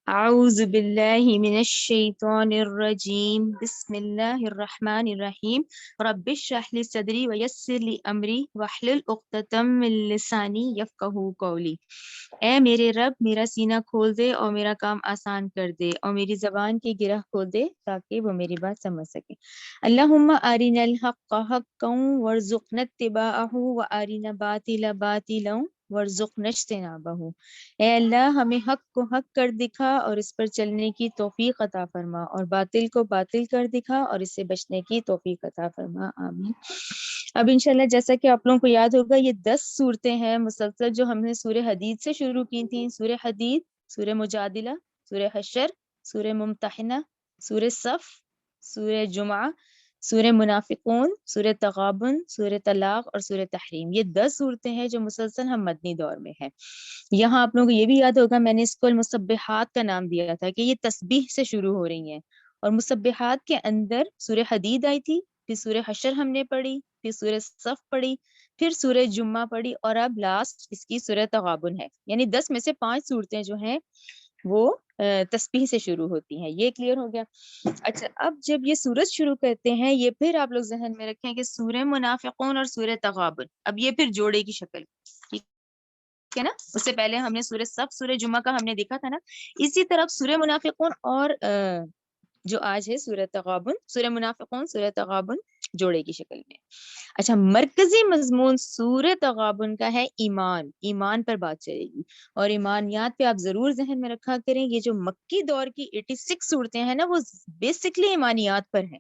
اعوذ باللہ من الشیطان الرجیم بسم اللہ الرحمن الرحیم رب اشرح لی صدری ویسر لی امری واحلل عقدۃ من لسانی یفقہوا قولی۔ اے میرے رب، میرا سینہ کھول دے اور میرا کام آسان کر دے اور میری زبان کی گرہ کھول دے تاکہ وہ میری بات سمجھ سکے۔ اللہم ارنا الحق حقا وارزقنا اتباعہ وارنا باطلا باطلا وارزقنا اجتنابہ۔ اے اللہ، ہمیں حق کو حق کر دکھا اور اس پر چلنے کی توفیق عطا فرما، اور باطل کو باطل کر دکھا اور اس سے بچنے کی توفیق عطا فرما، آمین۔ اب انشاءاللہ جیسا کہ آپ لوگوں کو یاد ہوگا، یہ 10 صورتیں ہیں مسلسل جو ہم نے سورہ حدید سے شروع کی تھیں۔ سورہ حدید، سورہ مجادلہ، سورہ حشر، سورہ ممتحنہ، سورہ صف، سورہ جمعہ، سورہ منافقون، سورہ تغابن، سورہ طلاق اور سورہ تحریم۔ یہ 10 صورتیں ہیں جو مسلسل ہم مدنی دور میں ہیں۔ یہاں آپ لوگوں کو یہ بھی یاد ہوگا، میں نے اس کو المسبحات کا نام دیا تھا کہ یہ تسبیح سے شروع ہو رہی ہیں، اور مسبحات کے اندر سورہ حدید آئی تھی، پھر سورہ حشر ہم نے پڑھی، پھر سورہ صف پڑھی، پھر سورہ جمعہ پڑھی، اور اب لاسٹ اس کی سورہ تغابن ہے۔ یعنی 10 میں سے 5 صورتیں جو ہیں وہ تسبیح سے شروع ہوتی ہیں۔ یہ کلیئر ہو گیا؟ اچھا، اب جب یہ سورج شروع کرتے ہیں، یہ پھر آپ لوگ ذہن میں رکھیں کہ سورہ منافقون اور سورہ تغابن، اب یہ پھر جوڑے کی شکل، ٹھیک ہے نا؟ اس سے پہلے ہم نے سورہ صف، سورہ جمعہ کا ہم نے دیکھا تھا نا۔ اسی طرح سورہ منافقون اور جو آج ہے سورہ تغابن، سورہ منافقون سورہ تغابن جوڑے کی شکل میں۔ اچھا، مرکزی مضمون سورہ تغابن کا ہے ایمان، ایمان پر بات چلے گی، اور ایمانیات پہ آپ ضرور ذہن میں رکھا کریں، یہ جو مکی دور کی 86 صورتیں ہیں نا، وہ بیسکلی ایمانیات پر ہیں۔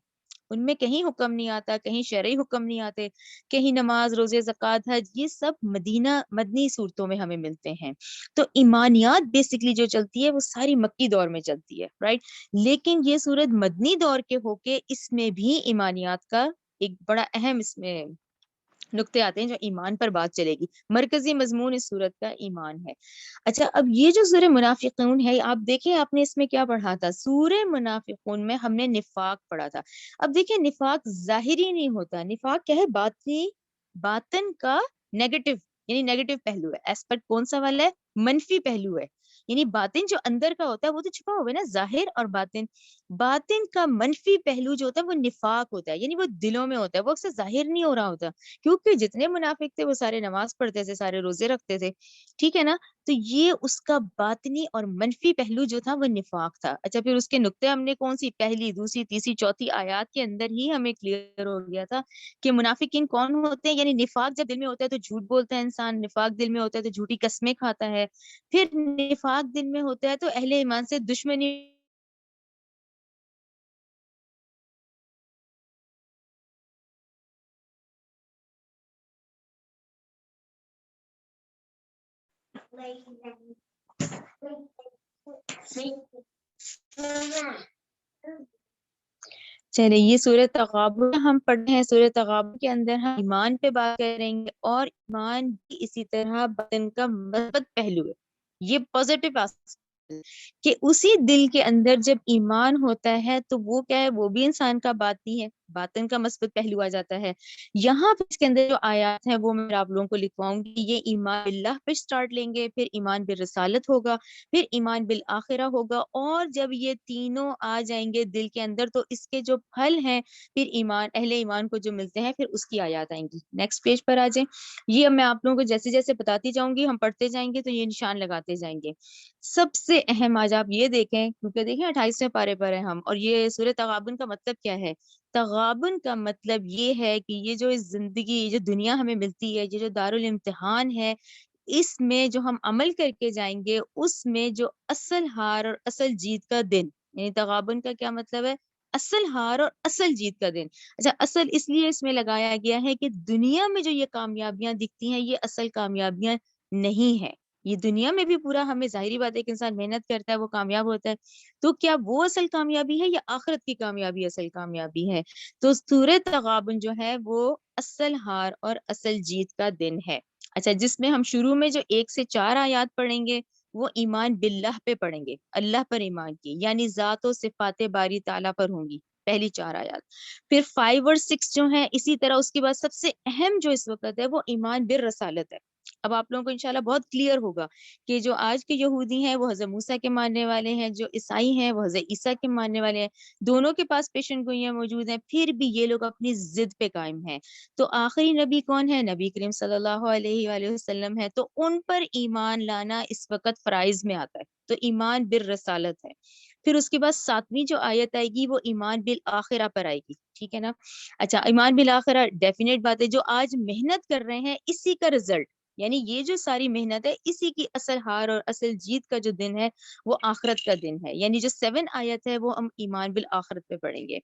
ان میں کہیں حکم نہیں آتا، کہیں شرعی حکم نہیں آتے، کہیں نماز، روزے، زکوٰۃ، حج، یہ سب مدنی صورتوں میں ہمیں ملتے ہیں۔ تو ایمانیات بیسکلی جو چلتی ہے وہ ساری مکی دور میں چلتی ہے، رائٹ؟ لیکن یہ سورت مدنی دور کے ہو کے اس میں بھی ایمانیات کا ایک بڑا اہم اس میں نقطے آتے ہیں جو ایمان پر بات چلے گی۔ مرکزی مضمون اس سورت کا ایمان ہے۔ اچھا، اب یہ جو سورہ منافقون ہے، آپ دیکھیں آپ نے اس میں کیا پڑھا تھا؟ سورہ منافقون میں ہم نے نفاق پڑھا تھا۔ اب دیکھیں، نفاق ظاہری نہیں ہوتا، نفاق کیا ہے؟ باطن کا نیگیٹو، یعنی نیگیٹو پہلو ہے۔ ایسپیکٹ کون سا والا ہے؟ منفی پہلو ہے۔ یعنی باطن جو اندر کا ہوتا ہے وہ تو چھپا ہوا ہے نا، ظاہر اور باطن۔ باطن کا منفی پہلو جو ہوتا ہے وہ نفاق ہوتا ہے، یعنی وہ دلوں میں ہوتا ہے، وہ اکثر ظاہر نہیں ہو رہا ہوتا، کیونکہ جتنے منافق تھے وہ سارے نماز پڑھتے تھے، سارے روزے رکھتے تھے، ٹھیک ہے نا؟ تو یہ اس کا باطنی اور منفی پہلو جو تھا وہ نفاق تھا۔ اچھا، پھر اس کے نقطے ہم نے کون سی پہلی، دوسری، تیسری، چوتھی آیات کے اندر ہی ہمیں کلیئر ہو گیا تھا کہ منافقین کون ہوتے ہیں۔ یعنی نفاق جب دل میں ہوتا ہے تو جھوٹ بولتا ہے انسان، نفاق دل میں ہوتا ہے تو جھوٹی قسمیں کھاتا ہے، پھر نفاق دل میں ہوتا ہے تو اہل ایمان سے دشمنی چلے، یہ سورہ تغابن ہم پڑھے ہیں۔ سورہ تغابن کے اندر ہم ایمان پہ بات کریں گے، اور ایمان بھی اسی طرح باطن کا مثبت پہلو ہے، یہ پازیٹیو آسپیکٹ کہ اسی دل کے اندر جب ایمان ہوتا ہے تو وہ کیا ہے؟ وہ بھی انسان کا باطنی ہے، باطن کا مثبت پہلو آ جاتا ہے۔ یہاں پہ اس کے اندر جو آیات ہیں وہ میں آپ لوگوں کو لکھواؤں گی۔ یہ ایمان باللہ پہ سٹارٹ لیں گے، پھر ایمان بالرسالت ہوگا، پھر ایمان بالآخرہ ہوگا، اور جب یہ تینوں آ جائیں گے دل کے اندر تو اس کے جو پھل ہیں پھر ایمان، اہل ایمان کو جو ملتے ہیں، پھر اس کی آیات آئیں گی۔ نیکسٹ پیج پر آ جائیں۔ یہ میں آپ لوگوں کو جیسے جیسے بتاتی جاؤں گی، ہم پڑھتے جائیں گے تو یہ نشان لگاتے جائیں گے۔ سب سے اہم آج آپ یہ دیکھیں، کیونکہ دیکھیں 28ویں پارے پر ہیں ہم، اور یہ سورہ تغابن کا مطلب کیا ہے؟ تغابن کا مطلب یہ ہے کہ یہ جو زندگی، یہ جو دنیا ہمیں ملتی ہے، یہ جو دارالامتحان ہے، اس میں جو ہم عمل کر کے جائیں گے، اس میں جو اصل ہار اور اصل جیت کا دن، یعنی تغابن کا کیا مطلب ہے؟ اصل ہار اور اصل جیت کا دن۔ اچھا، اصل اس لیے اس میں لگایا گیا ہے کہ دنیا میں جو یہ کامیابیاں دکھتی ہیں یہ اصل کامیابیاں نہیں ہیں۔ یہ دنیا میں بھی پورا، ہمیں ظاہری بات ہے کہ انسان محنت کرتا ہے وہ کامیاب ہوتا ہے، تو کیا وہ اصل کامیابی ہے یا آخرت کی کامیابی اصل کامیابی ہے؟ تو سورہ تغابن جو ہے وہ اصل ہار اور اصل جیت کا دن ہے۔ اچھا، جس میں ہم شروع میں جو 1 سے 4 آیات پڑھیں گے وہ ایمان باللہ پہ پڑھیں گے، اللہ پر ایمان کی، یعنی ذات و صفات باری تعالیٰ پر ہوں گی، پہلی 4 آیات۔ پھر 5 اور 6 جو ہیں اسی طرح، اس کے بعد سب سے اہم جو اس وقت ہے وہ ایمان بالرسالت ہے۔ اب آپ لوگوں کو انشاءاللہ بہت کلیئر ہوگا کہ جو آج کے یہودی ہیں وہ حضرت موسیٰ کے ماننے والے ہیں، جو عیسائی ہیں وہ حضرت عیسیٰ کے ماننے والے ہیں، دونوں کے پاس پیشن گوئیاں موجود ہیں، پھر بھی یہ لوگ اپنی ضد پہ قائم ہیں۔ تو آخری نبی کون ہے؟ نبی کریم صلی اللہ علیہ وآلہ وسلم ہے، تو ان پر ایمان لانا اس وقت فرائض میں آتا ہے، تو ایمان بالرسالت ہے۔ پھر اس کے بعد 7ویں جو آیت آئے گی وہ ایمان بالآخرہ پر آئے گی، ٹھیک ہے نا؟ اچھا، ایمان بالآخرہ ڈیفینیٹ بات ہے، جو آج محنت کر رہے ہیں اسی کا رزلٹ، یعنی یہ جو ساری محنت ہے اسی کی اصل ہار اور اصل جیت کا جو دن ہے وہ آخرت کا دن ہے، یعنی جو 7 آیت ہے وہ ہم ایمان بالآخرت پہ پڑھیں گے۔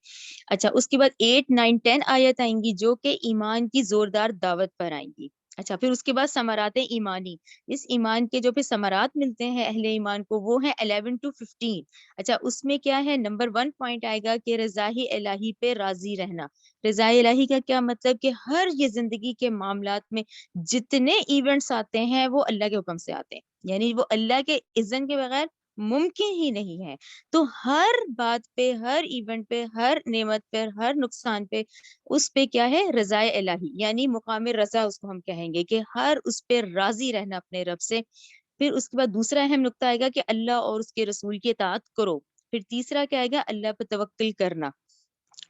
اچھا، اس کے بعد 8 9 10 آیت آئیں گی جو کہ ایمان کی زوردار دعوت پر آئیں گی۔ اچھا، پھر اس کے بعد ثمرات ایمانی، اس ایمان کے جو پھر ثمرات ملتے ہیں اہل ایمان کو وہ ہیں 11 to 15۔ اچھا، اس میں کیا ہے؟ نمبر 1 پوائنٹ آئے گا کہ رضا الہی پہ راضی رہنا۔ رضا الہی کا کیا مطلب؟ کہ ہر یہ زندگی کے معاملات میں جتنے ایونٹس آتے ہیں وہ اللہ کے حکم سے آتے ہیں، یعنی وہ اللہ کے اذن کے بغیر ممکن ہی نہیں ہے۔ تو ہر بات پہ، ہر ایونٹ پہ، ہر نعمت پہ، ہر نقصان پہ اس پہ کیا ہے؟ رضا الہی، یعنی مقام رضا اس کو ہم کہیں گے، کہ ہر اس پہ راضی رہنا اپنے رب سے۔ پھر اس کے بعد دوسرا اہم نقطہ آئے گا کہ اللہ اور اس کے رسول کی اطاعت کرو۔ پھر تیسرا کیا آئے گا؟ اللہ پہ توکل کرنا۔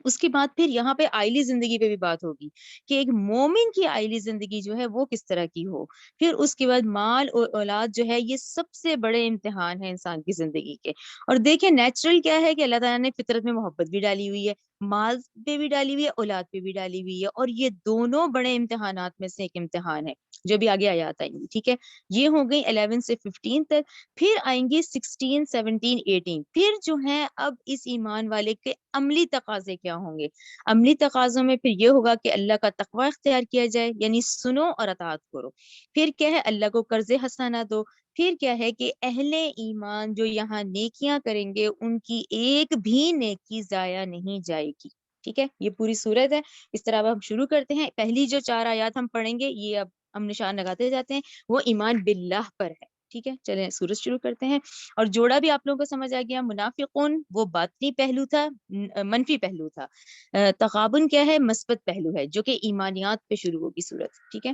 اس کے بعد پھر یہاں پہ آئلی زندگی پہ بھی بات ہوگی کہ ایک مومن کی آئلی زندگی جو ہے وہ کس طرح کی ہو۔ پھر اس کے بعد مال اور اولاد جو ہے یہ سب سے بڑے امتحان ہے انسان کی زندگی کے۔ اور دیکھیں نیچرل کیا ہے کہ اللہ تعالیٰ نے فطرت میں محبت بھی ڈالی ہوئی ہے، مال پہ بھی ڈالی ہوئی ہے، اولاد پہ بھی ڈالی ہوئی ہے، اور یہ دونوں بڑے امتحانات میں سے ایک امتحان ہے جو بھی آگے آیات آئیں گی، ٹھیک ہے؟ یہ ہو گئی 11 سے 15 تک۔ پھر آئیں گے 16 17 18، پھر جو ہے اب اس ایمان والے کے عملی تقاضے کیا ہوں گے؟ عملی تقاضوں میں پھر یہ ہوگا کہ اللہ کا تقوی اختیار کیا جائے، یعنی سنو اور اطاعت کرو۔ پھر کیا ہے؟ اللہ کو قرض حسنہ دو۔ پھر کیا ہے کہ اہل ایمان جو یہاں نیکیاں کریں گے ان کی ایک بھی نیکی ضائع نہیں جائے گی، ٹھیک ہے؟ یہ پوری صورت ہے۔ اس طرح اب ہم شروع کرتے ہیں۔ پہلی جو 4 آیات ہم پڑھیں گے یہ اب ہم نشان لگاتے جاتے ہیں، وہ ایمان باللہ پر ہے، ٹھیک ہے؟ چلیں سورج شروع کرتے ہیں۔ اور جوڑا بھی آپ لوگوں کو سمجھ آ گیا۔ منافقون وہ باطنی پہلو تھا، منفی پہلو تھا۔ تغابن کیا ہے؟ مثبت پہلو ہے، جو کہ ایمانیات پہ شروع ہوگی صورت، ٹھیک ہے؟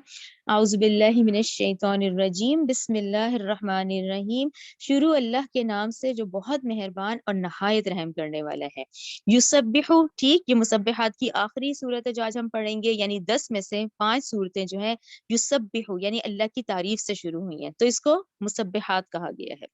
اعوذ باللہ من الشیطان الرجیم، بسم اللہ الرحمن الرحیم۔ شروع اللہ کے نام سے جو بہت مہربان اور نہایت رحم کرنے والا ہے۔ یسبح، ٹھیک، یہ مسبحات کی آخری صورت ہے جو آج ہم پڑھیں گے، یعنی 10 میں سے 5 صورتیں جو ہیں یسبح یعنی اللہ کی تعریف سے شروع ہوئی ہیں، تو اس کو مسبحات کہا گیا ہے۔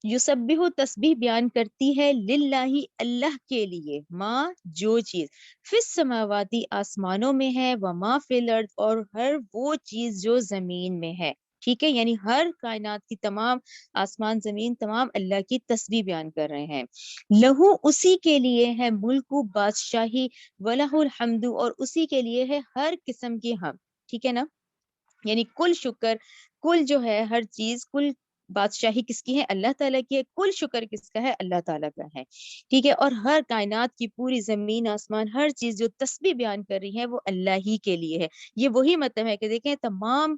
یسبح تسبیح بیان کرتی ہے، للہ اللہ کے لیے، ما جو چیز، فی السماواتی آسمانوں میں ہے، وما فی الارض اور ہر وہ چیز جو زمین میں ہے، ٹھیک ہے؟ یعنی ہر کائنات کی تمام آسمان زمین تمام اللہ کی تسبیح بیان کر رہے ہیں۔ لہو اسی کے لیے ہے ملک و بادشاہی، ولہ الحمد اور اسی کے لیے ہے ہر قسم کی حمد، ٹھیک ہے نا؟ یعنی کل شکر، کل جو ہے ہر چیز، کل بادشاہی کس کی ہے؟ اللہ تعالیٰ کی ہے۔ کل شکر کس کا ہے؟ اللہ تعالیٰ کا ہے، ٹھیک ہے؟ اور ہر کائنات کی پوری زمین آسمان ہر چیز جو تسبیح بیان کر رہی ہے وہ اللہ ہی کے لیے ہے۔ یہ وہی مطلب ہے کہ دیکھیں تمام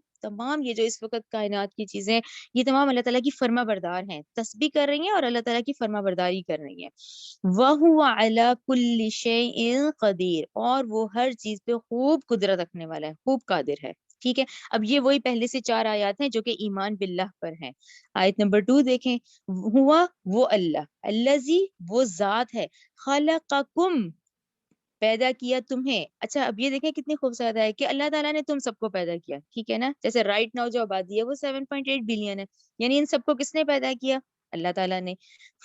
یہ جو اس وقت کائنات کی چیزیں یہ تمام اللہ تعالیٰ کی فرما بردار ہیں، تسبیح کر رہی ہیں اور اللہ تعالیٰ کی فرما برداری کر رہی ہیں۔ وَهُوَ عَلَى كُلِّ شَيْءٍ قدیر، اور وہ ہر چیز پہ خوب قدرت رکھنے والا ہے، خوب قادر ہے، ٹھیک ہے؟ اب یہ وہی پہلے سے 4 آیات ہیں جو کہ ایمان باللہ پر ہیں۔ آیت نمبر 2 دیکھیں، ہوا وہ اللہ، الذی وہ ذات ہے، خلقکم پیدا کیا تمہیں۔ اچھا، اب یہ دیکھیں کتنی خوبصورت ہے کہ اللہ تعالیٰ نے تم سب کو پیدا کیا، ٹھیک ہے نا؟ جیسے رائٹ ناؤ جو آبادی ہے وہ 7.8 بلین ہے، یعنی ان سب کو کس نے پیدا کیا؟ اللہ تعالیٰ نے۔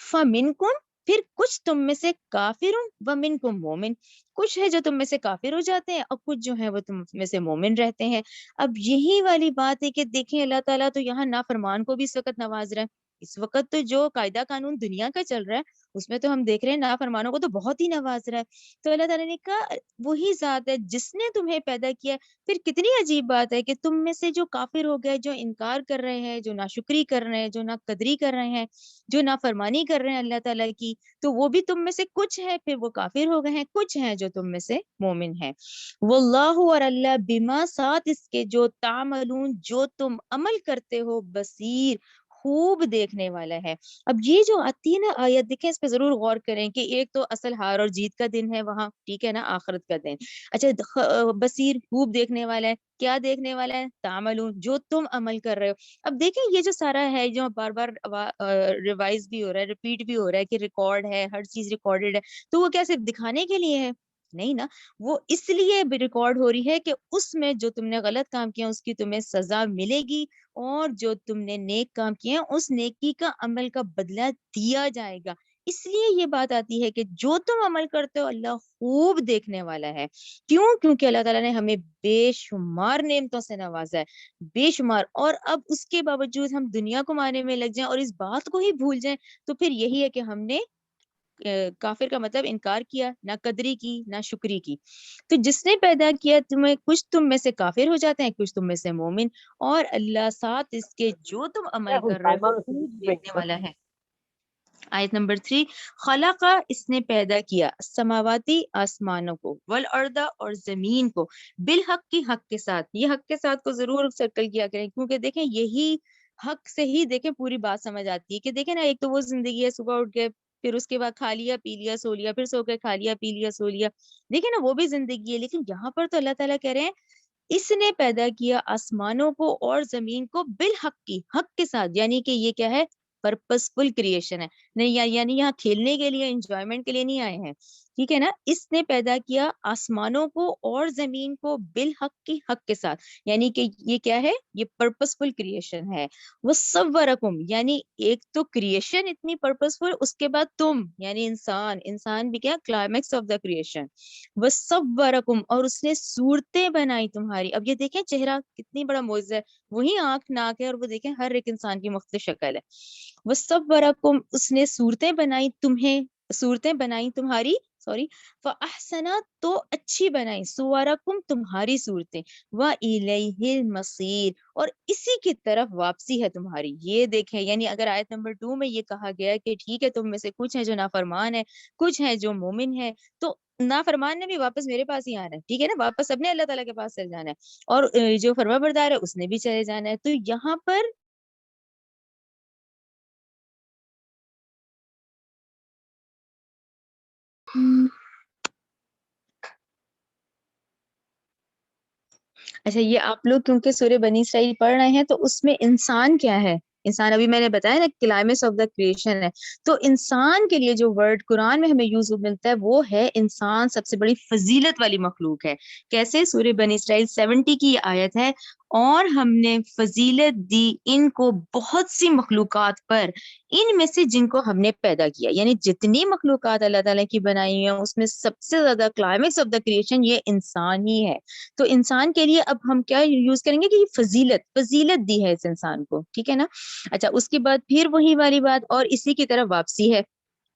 فَمِنْکُمْ پھر کچھ تم میں سے کافر، وَمِنْکُمْ مومن، کچھ ہے جو تم میں سے کافر ہو جاتے ہیں اور کچھ جو ہیں وہ تم میں سے مومن رہتے ہیں۔ اب یہی والی بات ہے کہ دیکھیں اللہ تعالیٰ تو یہاں نافرمان کو بھی اس وقت نواز رہا ہے۔ اس وقت تو جو قاعدہ قانون دنیا کا چل رہا ہے اس میں تو ہم دیکھ رہے ہیں نافرمانوں کو تو بہت ہی نواز رہا ہے۔ تو اللہ تعالیٰ نے کہا وہی ذات ہے جس نے تمہیں پیدا کیا۔ پھر کتنی عجیب بات ہے کہ تم میں سے جو کافر ہو گئے، جو انکار کر رہے ہیں، جو ناشکری کر رہے ہیں، جو ناقدری کر رہے ہیں، جو نافرمانی کر رہے ہیں اللہ تعالیٰ کی، تو وہ بھی تم میں سے کچھ ہے، پھر وہ کافر ہو گئے ہیں، کچھ ہیں جو تم میں سے مومن ہیں۔ واللہ اور اللہ بما ساتھ اس کے جو تعملون جو تم عمل کرتے ہو، بصیر خوب دیکھنے والا ہے. اب یہ جو آتی ہے نا آیت دیکھیں اس پہ ضرور غور کریں کہ ایک تو اصل ہار اور جیت کا دن ہے وہاں, ٹھیک ہے نا, آخرت کا دن. اچھا بصیر خوب دیکھنے والا ہے, کیا دیکھنے والا ہے؟ تعملون, جو تم عمل کر رہے ہو. اب دیکھیں یہ جو سارا ہے جو بار بار ریوائز بھی ہو رہا ہے, ریپیٹ بھی ہو رہا ہے کہ ریکارڈ ہے, ہر چیز ریکارڈڈ ہے, تو وہ کیا صرف دکھانے کے لیے ہے؟ نہیں نا, وہ اس لیے بھی ریکارڈ ہو رہی ہے کہ اس میں جو تم نے غلط کام کیا اس کی تمہیں سزا ملے گی, اور جو تم نے نیک کام کیے ہیں اس نیکی کا عمل کا بدلہ دیا جائے گا. اس لیے یہ بات آتی ہے کہ جو تم عمل کرتے ہو اللہ خوب دیکھنے والا ہے. کیوں؟ کیونکہ اللہ تعالیٰ نے ہمیں بے شمار نعمتوں سے نوازا ہے, بے شمار, اور اب اس کے باوجود ہم دنیا کو ماننے میں لگ جائیں اور اس بات کو ہی بھول جائیں تو پھر یہی ہے کہ ہم نے کافر کا مطلب انکار کیا, نہ قدری کی نہ شکری کی. تو جس نے پیدا کیا تمہیں, کچھ تم میں سے کافر ہو جاتے ہیں, کچھ تم میں سے مومن, اور اللہ ساتھ اس کے جو تم عمل کر رہے ہو خوب دیکھنے والا ہے. آیت نمبر 3, خلقہ, اس نے پیدا کیا, سماواتی, آسمانوں کو, والارض, اور زمین کو, بالحق, کی حق کے ساتھ. یہ حق کے ساتھ کو ضرور سرکل کیا کریں کیونکہ دیکھیں یہی حق سے ہی دیکھیں پوری بات سمجھ آتی ہے کہ دیکھیں نا ایک تو وہ زندگی ہے, صبح اٹھ کے پھر اس کے بعد کھا لیا پی لیا سو لیا, پھر سو کے کھا لیا پی لیا سو لیا, دیکھیں نا وہ بھی زندگی ہے. لیکن یہاں پر تو اللہ تعالیٰ کہہ رہے ہیں اس نے پیدا کیا آسمانوں کو اور زمین کو بالحق, کی حق کے ساتھ, یعنی کہ یہ کیا ہے, پرپس فل کریشن ہے. نہیں یعنی یہاں کھیلنے کے لیے, انجوائمنٹ کے لیے نہیں آئے ہیں, ٹھیک ہے نا. اس نے پیدا کیا آسمانوں کو اور زمین کو بالحق, کی حق کے ساتھ, یعنی کہ یہ کیا ہے, یہ پرپسفل کریشن ہے. وہ صورکم, یعنی ایک تو کریشن اتنی پرپسفل, اس کے بعد تم یعنی انسان بھی کیا, کلائمیکس آف دا کریشن. وہ صورکم, اور اس نے صورتیں بنائی تمہاری. اب یہ دیکھیں چہرہ کتنی بڑا معجزہ ہے, وہی آنکھ ناک ہے, اور وہ دیکھیں ہر ایک انسان کی مختلف شکل ہے. وہ صورکم, اس نے صورتیں بنائی تمہیں, صورتیں بنائی تمہاری, سوری, فاحسنات, تو اچھی بنائی, صورکم, تمہاری صورتیں, وَإِلَيْهِ الْمَصِيرُ, اور اسی کی طرف واپسی ہے تمہاری. یہ دیکھیں یعنی اگر آیت نمبر 2 میں یہ کہا گیا ہے کہ ٹھیک ہے تم میں سے کچھ ہیں جو نافرمان ہے, کچھ ہیں جو مومن ہے, تو نافرمان نے بھی واپس میرے پاس ہی آنا ہے, ٹھیک ہے نا, واپس اپنے اللہ تعالیٰ کے پاس چل جانا ہے, اور جو فرما بردار ہے اس نے بھی چلے جانا ہے. تو یہاں پر اچھا یہ آپ لوگ کیونکہ سورہ بنی اسرائیل پڑھ رہے ہیں تو اس میں انسان کیا ہے, انسان ابھی میں نے بتایا نا کلائمیکس آف دا کریشن ہے, تو انسان کے لیے جو ورڈ قرآن میں ہمیں یوز ملتا ہے وہ ہے انسان سب سے بڑی فضیلت والی مخلوق ہے. کیسے؟ سورہ بنی اسرائیل 70 کی یہ آیت ہے, اور ہم نے فضیلت دی ان کو بہت سی مخلوقات پر, ان میں سے جن کو ہم نے پیدا کیا. یعنی جتنی مخلوقات اللہ تعالیٰ کی بنائی ہوئی ہیں اس میں سب سے زیادہ کلائمیکس آف دا کریشن یہ انسان ہی ہے. تو انسان کے لیے اب ہم کیا یوز کریں گے کہ یہ فضیلت دی ہے اس انسان کو, ٹھیک ہے نا. اچھا اس کے بعد پھر وہی والی بات, اور اسی کی طرف واپسی ہے,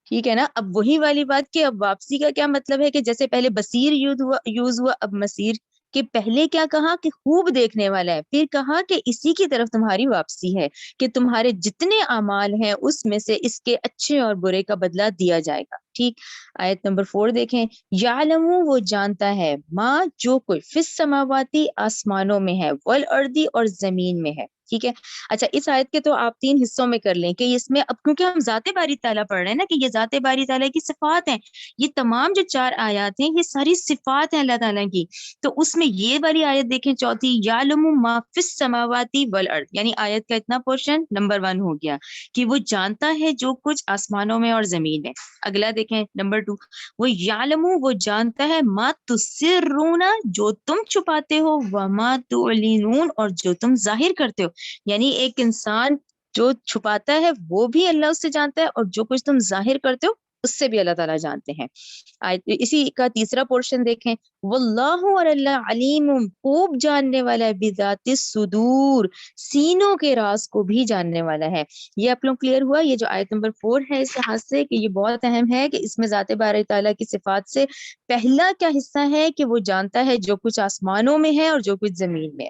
ٹھیک ہے نا. اب وہی والی بات کہ اب واپسی کا کیا مطلب ہے کہ جیسے پہلے بصیر یوز ہوا, اب مسیر کہ پہلے کیا کہا کہ خوب دیکھنے والا ہے, پھر کہا کہ اسی کی طرف تمہاری واپسی ہے, کہ تمہارے جتنے اعمال ہیں اس میں سے اس کے اچھے اور برے کا بدلہ دیا جائے گا. ٹھیک, آیت نمبر 4 دیکھیں, یعلم, وہ جانتا ہے, ماں, جو کوئی, فی السماواتی, آسمانوں میں ہے, والارض, اور زمین میں ہے. ٹھیک ہے. اچھا اس آیت کے تو آپ 3 حصوں میں کر لیں کہ اس میں اب کیونکہ ہم ذات باری تعالیٰ پڑھ رہے ہیں نا کہ یہ ذات باری تعالیٰ کی صفات ہیں, یہ تمام جو 4 آیات ہیں یہ ساری صفات ہیں اللہ تعالیٰ کی. تو اس میں یہ والی آیت دیکھیں چوتھی, یعلم ما فی السماواتی والارض, یعنی آیت کا اتنا پورشن نمبر 1 ہو گیا کہ وہ جانتا ہے جو کچھ آسمانوں میں اور زمین میں. اگلا دیکھیں نمبر 2, وہ یعلم, وہ جانتا ہے, ما تسرون, جو تم چھپاتے ہو, وما تعلنون, اور جو تم ظاہر کرتے ہو. یعنی ایک انسان جو چھپاتا ہے وہ بھی اللہ اس سے جانتا ہے, اور جو کچھ تم ظاہر کرتے ہو اس سے بھی اللہ تعالیٰ جانتے ہیں. اسی کا تیسرا پورشن دیکھیں, واللہ, اور اللہ, علیم, خوب جاننے والا ہے, بذات الصدور, سینوں کے راز کو بھی جاننے والا ہے. یہ آپ لوگ کلیئر ہوا. یہ جو آیت نمبر 4 ہے اس لحاظ سے کہ یہ بہت اہم ہے کہ اس میں ذات باری تعالیٰ کی صفات سے پہلا کیا حصہ ہے کہ وہ جانتا ہے جو کچھ آسمانوں میں ہے اور جو کچھ زمین میں.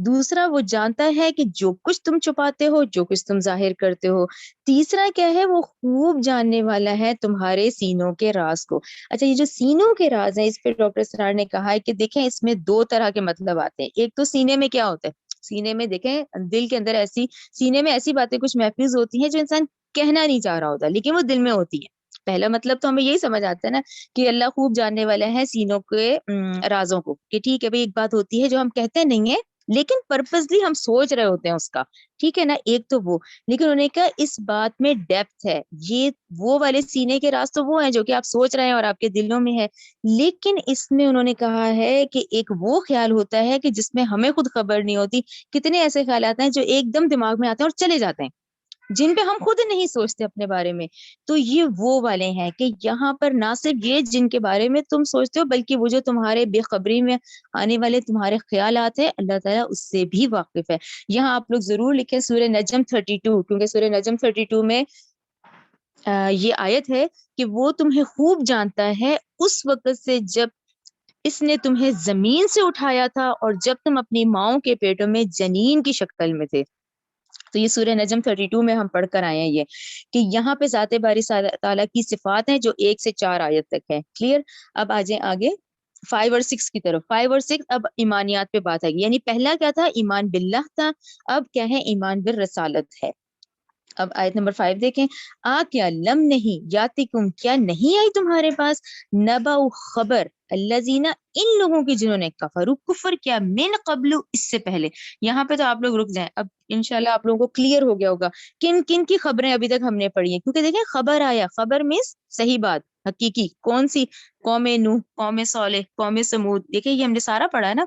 دوسرا وہ جانتا ہے کہ جو کچھ تم چھپاتے ہو, جو کچھ تم ظاہر کرتے ہو. تیسرا کیا ہے, وہ خوب جاننے والا ہے تمہارے سینوں کے راز کو. اچھا یہ جو سینوں کے راز ہیں اس پہ ڈاکٹر اسرار نے کہا ہے کہ دیکھیں اس میں 2 طرح کے مطلب آتے ہیں. ایک تو سینے میں کیا ہوتا ہے, سینے میں دیکھیں دل کے اندر ایسی سینے میں ایسی باتیں کچھ محفوظ ہوتی ہیں جو انسان کہنا نہیں چاہ رہا ہوتا لیکن وہ دل میں ہوتی ہے. پہلا مطلب تو ہمیں یہی سمجھ آتا ہے نا کہ اللہ خوب جاننے والا ہے سینوں کے رازوں کو, کہ ٹھیک ہے بھائی ایک بات ہوتی ہے جو ہم کہتے نہیں ہیں لیکن پرپزلی ہم سوچ رہے ہوتے ہیں اس کا, ٹھیک ہے نا, ایک تو وہ. لیکن انہوں نے کہا اس بات میں ڈیپتھ ہے, یہ وہ والے سینے کے راز تو وہ ہیں جو کہ آپ سوچ رہے ہیں اور آپ کے دلوں میں ہے, لیکن اس میں انہوں نے کہا ہے کہ ایک وہ خیال ہوتا ہے کہ جس میں ہمیں خود خبر نہیں ہوتی. کتنے ایسے خیالات ہیں جو ایک دم دماغ میں آتے ہیں اور چلے جاتے ہیں, جن پہ ہم خود نہیں سوچتے اپنے بارے میں. تو یہ وہ والے ہیں کہ یہاں پر نہ صرف یہ جن کے بارے میں تم سوچتے ہو بلکہ وہ جو تمہارے بے خبری میں آنے والے تمہارے خیالات ہیں اللہ تعالیٰ اس سے بھی واقف ہے. یہاں آپ لوگ ضرور لکھیں سورہ نجم 32, کیونکہ سورہ نجم 32 میں یہ آیت ہے کہ وہ تمہیں خوب جانتا ہے اس وقت سے جب اس نے تمہیں زمین سے اٹھایا تھا اور جب تم اپنی ماؤں کے پیٹوں میں جنین کی شکل میں تھے. تو یہ سورہ نجم 32 میں ہم پڑھ کر آئے ہیں یہ کہ یہاں پہ ذات باری تعالیٰ کی صفات ہیں جو 1 سے 4 آیت تک ہے. کلیئر؟ اب آ جائیں آگے 5 اور 6 کی طرف. 5 اور 6 اب ایمانیات پہ بات آئے گی, یعنی پہلا کیا تھا ایمان باللہ تھا, اب کیا ہے ایمان بالرسالت ہے. اب آیت نمبر 5 دیکھیں, کیا لم نہیں یاتکم کیا نہیں آئی تمہارے پاس نبأ خبر الذین ان لوگوں کی جنہوں نے کفر کیا من قبل اس سے پہلے. یہاں پہ تو آپ لوگ رک جائیں, اب انشاءاللہ آپ لوگوں کو کلیئر ہو گیا ہوگا کن کن کی خبریں ابھی تک ہم نے پڑھی ہیں, کیونکہ دیکھیں خبر آیا, خبر مینس صحیح بات حقیقی, کون سی؟ قوم نوح, قوم صالح, قوم سمود, دیکھیں یہ ہم نے سارا پڑھا ہے نا,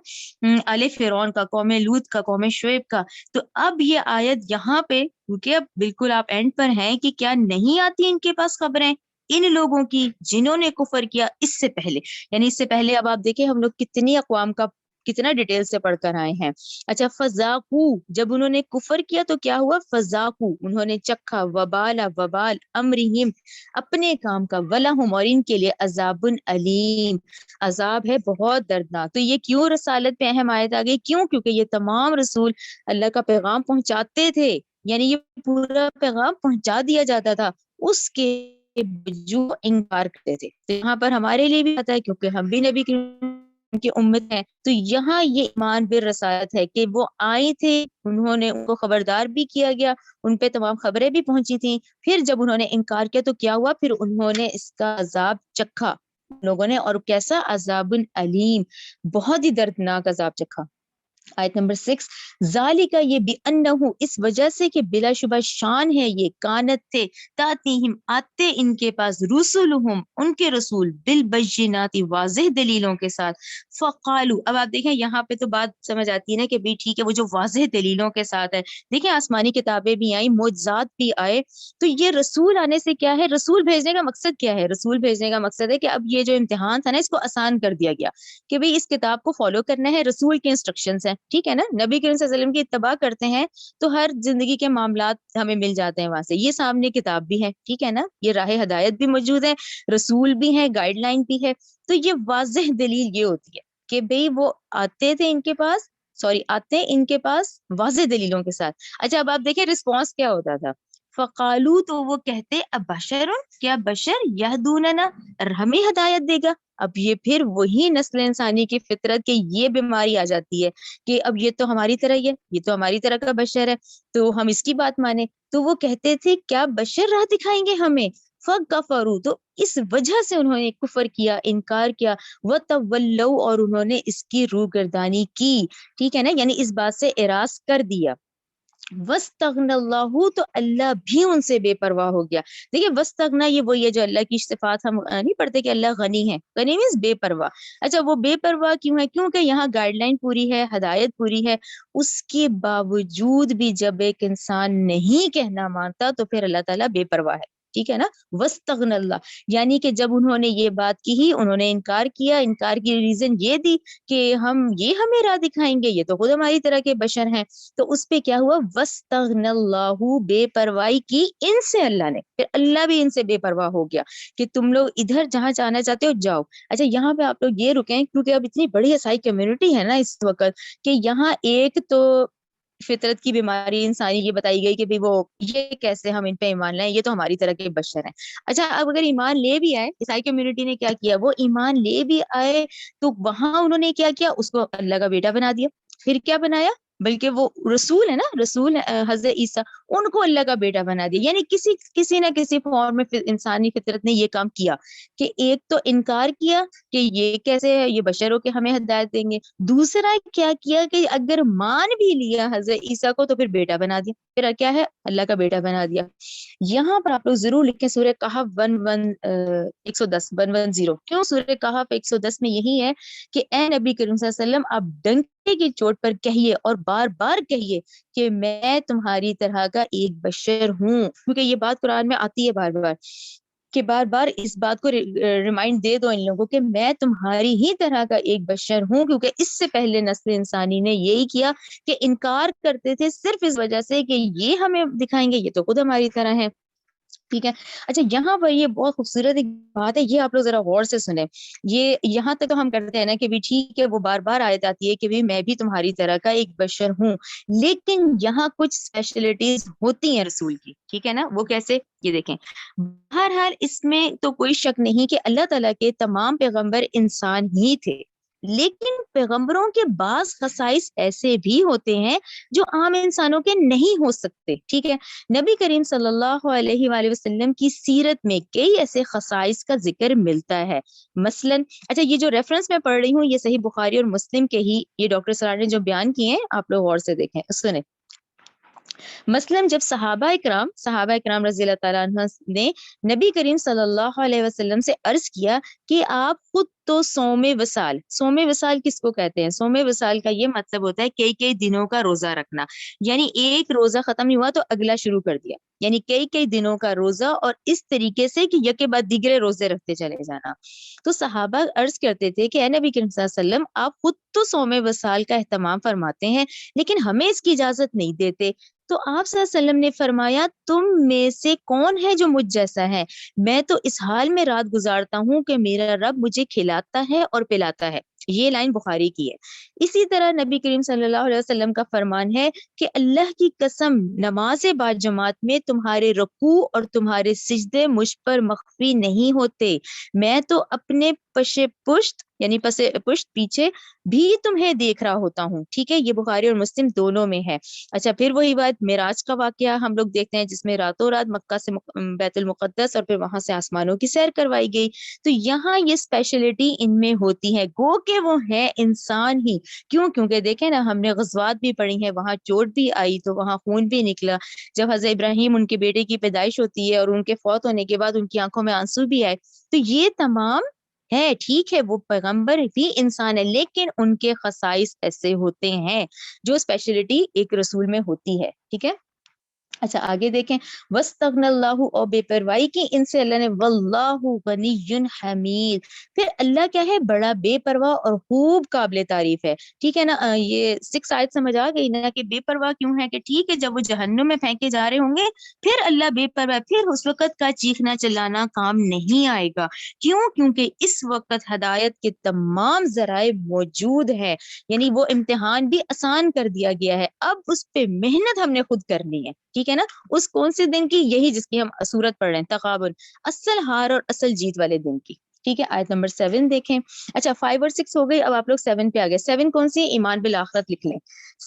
آل فرعون کا, قوم لوط کا, قوم شعیب کا. تو اب یہ آیت یہاں پہ کیونکہ اب بالکل آپ اینڈ پر ہیں کہ کیا نہیں آتی ان کے پاس خبریں ان لوگوں کی جنہوں نے کفر کیا اس سے پہلے. یعنی اس سے پہلے اب آپ دیکھیں ہم لوگ کتنی اقوام کا کتنا ڈیٹیل سے پڑھ کر آئے ہیں. اچھا فذاقو, جب انہوں نے کفر کیا تو کیا ہوا؟ فذاقو, انہوں نے چکھا, وبال امرہم, اپنے کام کا, ولہم, اور ان کے لیے عذاب علیم, عذاب ہے بہت دردناک. تو یہ کیوں رسالت پہ اہم آیت آ گئی؟ کیوں؟ کیونکہ یہ تمام رسول اللہ کا پیغام پہنچاتے تھے, یعنی یہ پورا پیغام پہنچا دیا جاتا تھا, اس کے جو انکار کرتے تھے. تو یہاں پر ہمارے لیے بھی پتا ہے کیونکہ ہم بھی نبی کی امت ہیں, تو یہاں یہ ایمان بالرسالت ہے کہ وہ آئے تھے, انہوں نے ان کو خبردار بھی کیا گیا, ان پہ تمام خبریں بھی پہنچی تھیں. پھر جب انہوں نے انکار کیا تو کیا ہوا؟ پھر انہوں نے اس کا عذاب چکھا لوگوں نے, اور کیسا؟ عذاب علیم, بہت ہی دردناک عذاب چکھا. آیت نمبر 6, ذالک, یہ بِأَنَّهُ, اس وجہ سے کہ بلا شبہ شان ہے یہ, کانت تھے, تاتیہم, آتے ان کے پاس, رسولہم, ان کے رسول, بالبینات, واضح دلیلوں کے ساتھ. فقالو, اب آپ دیکھیں یہاں پہ تو بات سمجھ آتی ہے نا کہ بھی ٹھیک ہے وہ جو واضح دلیلوں کے ساتھ ہے, دیکھیں آسمانی کتابیں بھی آئیں, معجزات بھی آئے, تو یہ رسول آنے سے کیا ہے؟ رسول بھیجنے کا مقصد کیا ہے؟ رسول بھیجنے کا مقصد ہے کہ اب یہ جو امتحان تھا نا اس کو آسان کر دیا گیا کہ بھئی اس کتاب کو فالو کرنا ہے, رسول کے انسٹرکشنز ہیں, ٹھیک ہے نا, نبی کریم صلی اللہ علیہ وسلم کی اتباع کرتے ہیں تو ہر زندگی کے معاملات ہمیں مل جاتے ہیں وہاں سے. یہ سامنے کتاب بھی ہے, ٹھیک ہے نا, یہ راہ ہدایت بھی موجود ہے, رسول بھی ہے, گائیڈ لائن بھی ہے. تو یہ واضح دلیل یہ ہوتی ہے کہ بھئی وہ آتے تھے ان کے پاس, آتے ان کے پاس واضح دلیلوں کے ساتھ. اچھا اب آپ دیکھیں رسپانس کیا ہوتا تھا. فقالو, تو وہ کہتے, ابشر, کیا بشر, یہدوننا, ہمیں ہدایت دے گا. اب یہ پھر وہی نسل انسانی کی فطرت کہ یہ بیماری آ جاتی ہے کہ اب یہ تو ہماری طرح ہی ہے, یہ تو ہماری طرح کا بشر ہے تو ہم اس کی بات مانیں. تو وہ کہتے تھے کیا بشر راہ دکھائیں گے ہمیں؟ فَكَفَرُوا, تو اس وجہ سے انہوں نے کفر کیا, انکار کیا. وَتَوَلَّوْا, اور انہوں نے اس کی روگردانی کی, ٹھیک ہے نا, یعنی اس بات سے اعراض کر دیا. وَاسْتَغْنَى اللَّهُ, تو اللہ بھی ان سے بے پرواہ ہو گیا. دیکھیں وَاسْتَغْنَى یہ وہی ہے جو اللہ کی صفات ہم نہیں پڑھتے کہ اللہ غنی ہے, غنی مینس بے پرواہ. اچھا وہ بے پرواہ کیوں ہے؟ کیونکہ یہاں گائیڈ لائن پوری ہے, ہدایت پوری ہے, اس کے باوجود بھی جب ایک انسان نہیں کہنا مانتا تو پھر اللہ تعالیٰ بے پرواہ ہے, ٹھیک ہے نا. وَاسْتَغْنَى اللَّهُ, یعنی کہ جب انہوں نے یہ بات کی ہی, انہوں نے انکار کیا, انکار کی ریزن یہ دی کہ ہمیں راہ دکھائیں گے, یہ تو خود ہماری طرح کے بشر ہیں. تو اس پہ کیا ہوا؟ وَاسْتَغْنَى اللَّهُ, بے پرواہی کی ان سے اللہ نے, پھر اللہ بھی ان سے بے پرواہ ہو گیا کہ تم لوگ ادھر جہاں جانا چاہتے ہو جاؤ. اچھا یہاں پہ آپ لوگ یہ رکیں کیونکہ اب اتنی بڑی عیسائی کمیونٹی ہے نا اس وقت کہ یہاں ایک تو فطرت کی بیماری انسانی یہ بتائی گئی کہ بھی وہ یہ کیسے ہم ان پہ ایمان لائیں, یہ تو ہماری طرح کے بشر ہیں. اچھا اب اگر ایمان لے بھی آئے, عیسائی کمیونٹی نے کیا کیا, وہ ایمان لے بھی آئے تو وہاں انہوں نے کیا کیا, اس کو اللہ کا بیٹا بنا دیا. پھر کیا بنایا؟ بلکہ وہ رسول ہے نا، رسول حضرت عیسیٰ، ان کو اللہ کا بیٹا بنا دیا. یعنی کسی نہ کسی فارم میں انسانی فطرت نے یہ کام کیا کہ ایک تو انکار کیا کہ یہ کیسے ہے، یہ بشر ہو کے ہمیں ہدایت دیں گے. دوسرا کیا کیا کہ اگر مان بھی لیا حضرت عیسیٰ کو تو پھر بیٹا بنا دیا، پھر کیا ہے، اللہ کا بیٹا بنا دیا. یہاں پر آپ لوگ ضرور لکھیں سورہ کہف 110 110. کیوں سورہ کہف 110 میں یہی ہے کہ اے نبی کریم صلی اللہ علیہ وسلم آپ ڈنکے کی چوٹ پر کہیے اور بار بار کہیے کہ میں تمہاری طرح کا ایک بشر ہوں. کیونکہ یہ بات قرآن میں آتی ہے بار بار کہ بار بار اس بات کو ریمائنڈ دے دو ان لوگوں کہ میں تمہاری ہی طرح کا ایک بشر ہوں. کیونکہ اس سے پہلے نسل انسانی نے یہی کیا کہ انکار کرتے تھے صرف اس وجہ سے کہ یہ ہمیں دکھائیں گے یہ تو خود ہماری طرح ہے. ٹھیک ہے. اچھا یہاں پر یہ بہت خوبصورت ایک بات ہے، یہ آپ لوگ ذرا غور سے سنیں. یہ یہاں تک تو ہم کرتے ہیں نا کہ بھی ٹھیک ہے وہ بار بار آیت آتی ہے کہ بھی میں بھی تمہاری طرح کا ایک بشر ہوں، لیکن یہاں کچھ اسپیشلٹیز ہوتی ہیں رسول کی. ٹھیک ہے نا، وہ کیسے، یہ دیکھیں. بہرحال اس میں تو کوئی شک نہیں کہ اللہ تعالیٰ کے تمام پیغمبر انسان ہی تھے، لیکن پیغمبروں کے بعض خصائص ایسے بھی ہوتے ہیں جو عام انسانوں کے نہیں ہو سکتے. ٹھیک ہے. نبی کریم صلی اللہ علیہ وآلہ وسلم کی سیرت میں کئی ایسے خصائص کا ذکر ملتا ہے. مثلاً اچھا یہ جو ریفرنس میں پڑھ رہی ہوں یہ صحیح بخاری اور مسلم کے ہی یہ ڈاکٹر سرار نے جو بیان کیے ہیں آپ لوگ غور سے دیکھیں سنیں. مثلاً جب صحابہ اکرام رضی اللہ تعالیٰ عنہ نے نبی کریم صلی اللہ علیہ وسلم سے عرض کیا کہ آپ خود تو صوم وصال کس کو کہتے ہیں؟ صوم وصال کا یہ مطلب ہوتا ہے کئی دنوں کا روزہ رکھنا. یعنی ایک روزہ ختم نہیں ہوا تو اگلا شروع کر دیا، یعنی کئی دنوں کا روزہ، اور اس طریقے سے کہ یکے بعد دیگرے روزے رکھتے چلے جانا. تو صحابہ عرض کرتے تھے کہ اے نبی کریم صلی اللہ علیہ وسلم آپ خود تو صوم وصال کا اہتمام فرماتے ہیں لیکن ہمیں اس کی اجازت نہیں دیتے. تو آپ صلی اللہ علیہ وسلم نے فرمایا تم میں سے کون ہے جو مجھ جیسا ہے؟ میں تو اس حال میں رات گزارتا ہوں کہ میرا رب مجھے کھلاتا ہے اور پلاتا ہے. یہ لائن بخاری کی ہے. اسی طرح نبی کریم صلی اللہ علیہ وسلم کا فرمان ہے کہ اللہ کی قسم نماز با جماعت میں تمہارے رکوع اور تمہارے سجدے مجھ پر مخفی نہیں ہوتے، میں تو اپنے پشت یعنی پشت پیچھے بھی تمہیں دیکھ رہا ہوتا ہوں. ٹھیک ہے. یہ بخاری اور مسلم دونوں میں ہے. اچھا پھر وہی بات معراج کا واقعہ ہم لوگ دیکھتے ہیں جس میں راتوں رات مکہ سے بیت المقدس اور پھر وہاں سے آسمانوں کی سیر کروائی گئی. تو یہاں یہ اسپیشلٹی ان میں ہوتی ہے، گو کہ وہ ہے انسان ہی. کیونکہ دیکھیں نا ہم نے غزوات بھی پڑھی ہیں، وہاں چوٹ بھی آئی تو وہاں خون بھی نکلا. جب حضرت ابراہیم ان کے بیٹے کی پیدائش ہوتی ہے اور ان کے فوت ہونے کے بعد ان کی آنکھوں میں آنسو بھی آئے. تو یہ تمام ہے. ٹھیک ہے وہ پیغمبر بھی انسان ہے لیکن ان کے خصائص ایسے ہوتے ہیں جو اسپیشلٹی ایک رسول میں ہوتی ہے. ٹھیک ہے. اچھا آگے دیکھیں. وَاسْتَغْنَى اللَّهُ، اور بے پرواہی کی ان سے اللہ نے. وَاللَّهُ غَنِيٌّ حَمِيدٌ، پھر اللہ کیا ہے، بڑا بے پرواہ اور خوب قابل تعریف ہے. ٹھیک ہے نا. یہ 6 آیت سمجھ آ گئی نا کہ بے پرواہ کیوں ہے، کہ ٹھیک ہے جب وہ جہنم میں پھینکے جا رہے ہوں گے پھر اللہ بے پرواہ، پھر اس وقت کا چیخنا چلانا کام نہیں آئے گا. کیونکہ اس وقت ہدایت کے تمام ذرائع موجود ہے، یعنی وہ امتحان بھی آسان کر دیا گیا ہے، اب اس پہ محنت ہم نے خود کرنی ہے. ٹھیک ہے نا. اس کون سے دن کی؟ یہی جس کی ہم سورت پڑھ رہے ہیں، تغابن، اصل ہار اور اصل جیت والے دن کی. ٹھیک ہے. آیت نمبر 7 دیکھیں. اچھا 5 اور 6 ہو گئی، اب آپ لوگ 7 پہ آ گئے. 7 کون سی؟ ایمان بالآخرت لکھ لیں.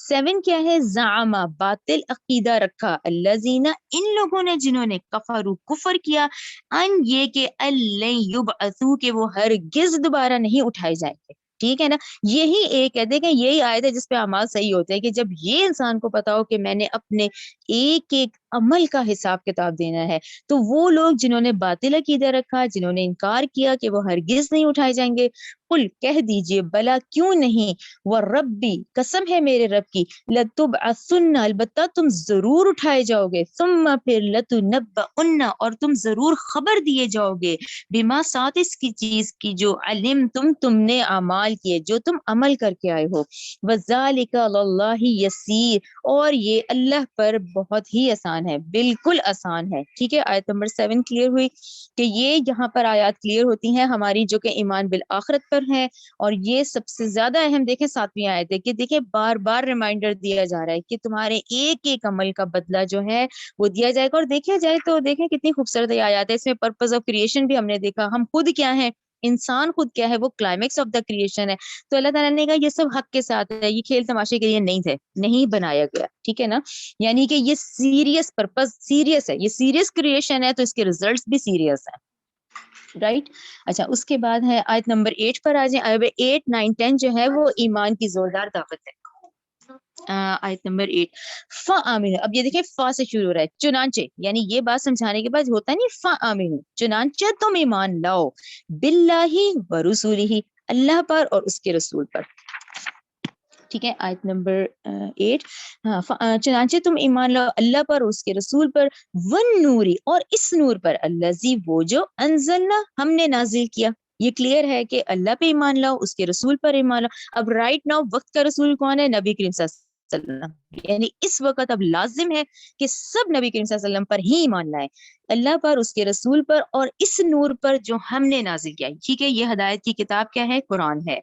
7 کیا ہے؟ زعما، باطل عقیدہ رکھا، الذین، ان لوگوں نے جنہوں نے کفروا، کفر کیا، ان یہ کہ الن یبعثوا، کہ وہ ہرگز دوبارہ نہیں اٹھائے جائیں گے. ٹھیک ہے نا. یہی ایک ہے، دیکھیں یہی آیت ہے جس پہ اعمال صحیح ہوتے ہیں کہ جب یہ انسان کو پتا ہو کہ میں نے اپنے ایک عمل کا حساب کتاب دینا ہے، تو وہ لوگ جنہوں نے باطل عقیدہ رکھا، جنہوں نے انکار کیا کہ وہ ہرگز نہیں اٹھائے جائیں گے، قل کہہ دیجئے بلا کیوں نہیں، وربی، قسم ہے میرے رب کی، لتبعثن، البتہ تم ضرور اٹھائے جاؤ گے، ثم پھر لتنبؤن، اور تم ضرور خبر دیے جاؤ گے، بما، ساتھ اس کی چیز کی جو علم تم نے اعمال کیے، جو تم عمل کر کے آئے ہو. وذالک علی اللہ یسیر، اور یہ اللہ پر بہت ہی آسان ہے، بالکل آسان ہے. ٹھیک ہے. آیت نمبر 7 کلیئر ہوئی کہ یہ یہاں پر آیات کلیئر ہوتی ہیں ہماری جو کہ ایمان بالآخرت پر ہے. اور یہ سب سے زیادہ اہم دیکھیں 7ویں آیت ہے کہ دیکھیں بار بار ریمائنڈر دیا جا رہا ہے کہ تمہارے ایک عمل کا بدلہ جو ہے وہ دیا جائے گا. اور دیکھا جائے تو دیکھیں کتنی خوبصورت آیات ہے. اس میں پرپز آف کریشن بھی ہم نے دیکھا، ہم خود کیا ہیں، انسان خود کیا ہے وہ کلائمیکس آف دا کریشن ہے. تو اللہ تعالیٰ نے کہا یہ سب حق کے ساتھ ہے, یہ کھیل تماشے کے لیے نہیں تھے, نہیں بنایا گیا, ٹھیک ہے نا, یعنی کہ یہ سیریس پرپز سیریس ہے, یہ سیریس کریشن ہے, تو اس کے ریزلٹس بھی سیریس ہیں, رائٹ. اچھا اس کے بعد ہے آیت نمبر 8 پر آ جائیں. 8 9 10 جو ہے وہ ایمان کی زوردار دعوت ہے. آیت نمبر 8 فآمنوا, اب یہ دیکھیں فا سے شروع ہو رہا ہے, چنانچہ, یعنی یہ بات سمجھانے کے بعد ہوتا نہیں فآمنوا, چنانچہ تم ایمان لاؤ, باللہ و رسولہ, اللہ پر اور اس کے رسول پر, ٹھیک ہے. آیت نمبر 8, چنانچہ تم ایمان لاؤ اللہ پر, اس کے رسول پر, والنوری, اور اس نور پر, الذی, وہ جو, انزلنا, ہم نے نازل کیا. یہ کلیئر ہے کہ اللہ پہ ایمان لاؤ, اس کے رسول پر ایمان لاؤ. اب رائٹ ناؤ وقت کا رسول کون ہے؟ نبی کریم صلی اللہ علیہ وسلم, یعنی اس وقت اب لازم ہے کہ سب نبی کریم صلی اللہ علیہ وسلم پر ہی ایمان لائیں, اللہ پر, اس کے رسول پر, اور اس نور پر جو ہم نے نازل کیا. ٹھیک ہے, یہ ہدایت کی کتاب کیا ہے؟ قرآن ہے.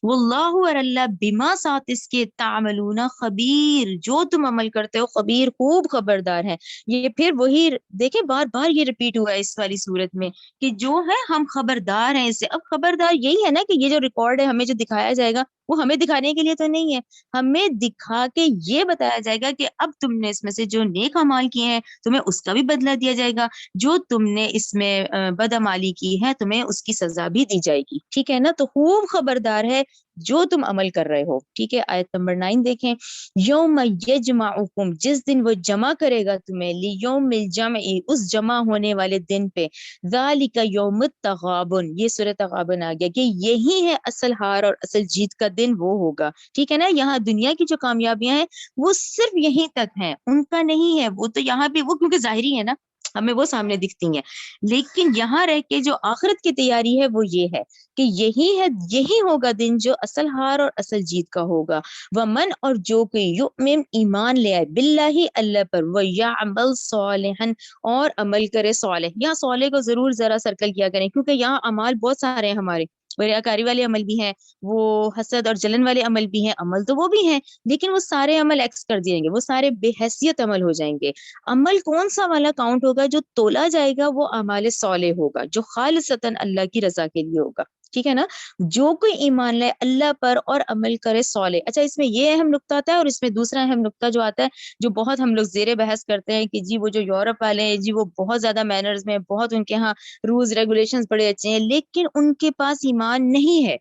واللہ, اور اللہ, بما, ساتھ اس کے, تعملون, خبیر, جو تم عمل کرتے ہو, خبیر, خوب خبردار ہے. یہ پھر وہی دیکھیں بار بار یہ ریپیٹ ہوا ہے اس والی صورت میں کہ جو ہے ہم خبردار ہیں اس سے. اب خبردار یہی ہے نا کہ یہ جو ریکارڈ ہے ہمیں جو دکھایا جائے گا وہ ہمیں دکھانے کے لیے تو نہیں ہے, ہمیں دکھا کے یہ بتایا جائے گا کہ اب تم نے اس میں سے جو نیک اعمال کیے ہیں تمہیں اس کا بھی بدلہ دیا جائے گا, جو تم نے اس میں بدعمالی کی ہے تمہیں اس کی سزا بھی دی جائے گی, ٹھیک ہے نا. تو خوب خبردار ہے جو تم عمل کر رہے ہو, ٹھیک ہے. آیت نمبر 9 دیکھیں, یوم یجمعکم, جس دن وہ جمع کرے گا تمہیں, لیوم الجمع, اس جمع ہونے والے دن پہ, ذالک یوم التغابن, یہ سورۃ تغابن آ گیا کہ یہی ہے اصل ہار اور اصل جیت کا دن, وہ ہوگا, ٹھیک ہے نا. یہاں دنیا کی جو کامیابیاں ہیں وہ صرف یہیں تک ہیں, ان کا نہیں ہے, وہ تو یہاں پہ وہ کیونکہ ظاہری ہے نا, ہمیں وہ سامنے دکھتی ہیں, لیکن یہاں رہ کے جو آخرت کی تیاری ہے وہ یہ ہے کہ یہی ہے, یہی ہوگا دن جو اصل ہار اور اصل جیت کا ہوگا. ومن, اور جو کوئی, یؤمن, ایمان لے آئے, باللہ, اللہ پر, ویعمل صالحا, اور عمل کرے صالح. یہاں صالح کو ضرور ذرا سرکل کیا کریں کیونکہ یہاں اعمال بہت سارے ہیں ہمارے, ریاکاری والے عمل بھی ہیں, وہ حسد اور جلن والے عمل بھی ہیں, عمل تو وہ بھی ہیں لیکن وہ سارے عمل ایکس کر دیں گے, وہ سارے بے حیثیت عمل ہو جائیں گے. عمل کون سا والا کاؤنٹ ہوگا جو تولا جائے گا, وہ اعمال صالح ہوگا جو خالصتاً اللہ کی رضا کے لیے ہوگا, ٹھیک ہے نا. جو کوئی ایمان لائے اللہ پر اور عمل کرے صالح. اچھا اس میں یہ اہم نقطہ آتا ہے, اور اس میں دوسرا اہم نقطہ جو آتا ہے جو بہت ہم لوگ زیر بحث کرتے ہیں کہ جی وہ جو یورپ والے ہیں جی وہ بہت زیادہ مینرز میں, بہت ان کے ہاں رولز ریگولیشنز بڑے اچھے ہیں, لیکن ان کے پاس ایمان نہیں ہے,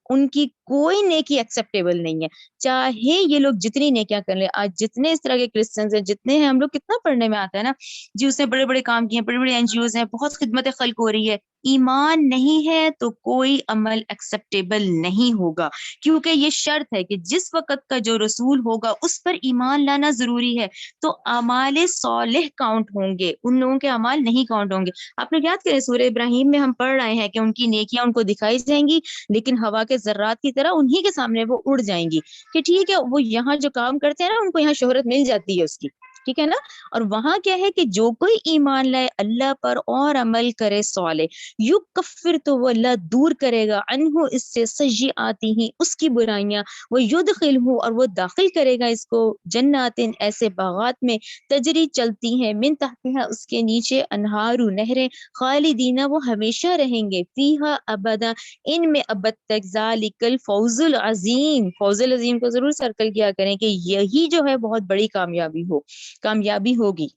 ان کی کوئی نیکی ایکسیپٹیبل نہیں ہے, چاہے یہ لوگ جتنی نیکیاں کر لیں. آج جتنے اس طرح کے کرسچنز ہیں, جتنے ہیں, ہم لوگ کتنا پڑھنے میں آتا ہے نا جی, اس نے بڑے بڑے کام کیے ہیں, بڑے بڑے این جی اوز ہیں, بہت خدمت خلق ہو رہی ہے, ایمان نہیں ہے تو کوئی عمل ایکسیپٹیبل نہیں ہوگا, کیونکہ یہ شرط ہے کہ جس وقت کا جو رسول ہوگا اس پر ایمان لانا ضروری ہے, تو اعمال صالح کاؤنٹ ہوں گے, ان لوگوں کے اعمال نہیں کاؤنٹ ہوں گے. آپ لوگ یاد کریں سورہ ابراہیم میں ہم پڑھ رہے ہیں کہ ان کی نیکیاں ان کو دکھائی جائیں گی لیکن ہوا کے ذرات کی طرح انہی کے سامنے وہ اڑ جائیں گی, کہ ٹھیک ہے وہ یہاں جو کام کرتے ہیں نا ان کو یہاں شہرت مل جاتی ہے اس کی, ٹھیک ہے نا. اور وہاں کیا ہے کہ جو کوئی ایمان لائے اللہ پر اور عمل کرے صالح, یکفر, تو وہ اللہ دور کرے گا, عنہ, اس سے, سیئاتی ہی, اس کی برائیاں, وہ یدخلہ, اور وہ داخل کرے گا اس کو, جنات, ایسے باغات میں, تجری, چلتی ہیں, من تحتہا, اس کے نیچے, انہار, نہریں, خالدین, وہ ہمیشہ رہیں گے, فیہا, ابدا, ان میں ابد تک, ذالک الفوز العظیم, فوز العظیم کو ضرور سرکل کیا کریں کہ یہی جو ہے بہت بڑی کامیابی ہوگی,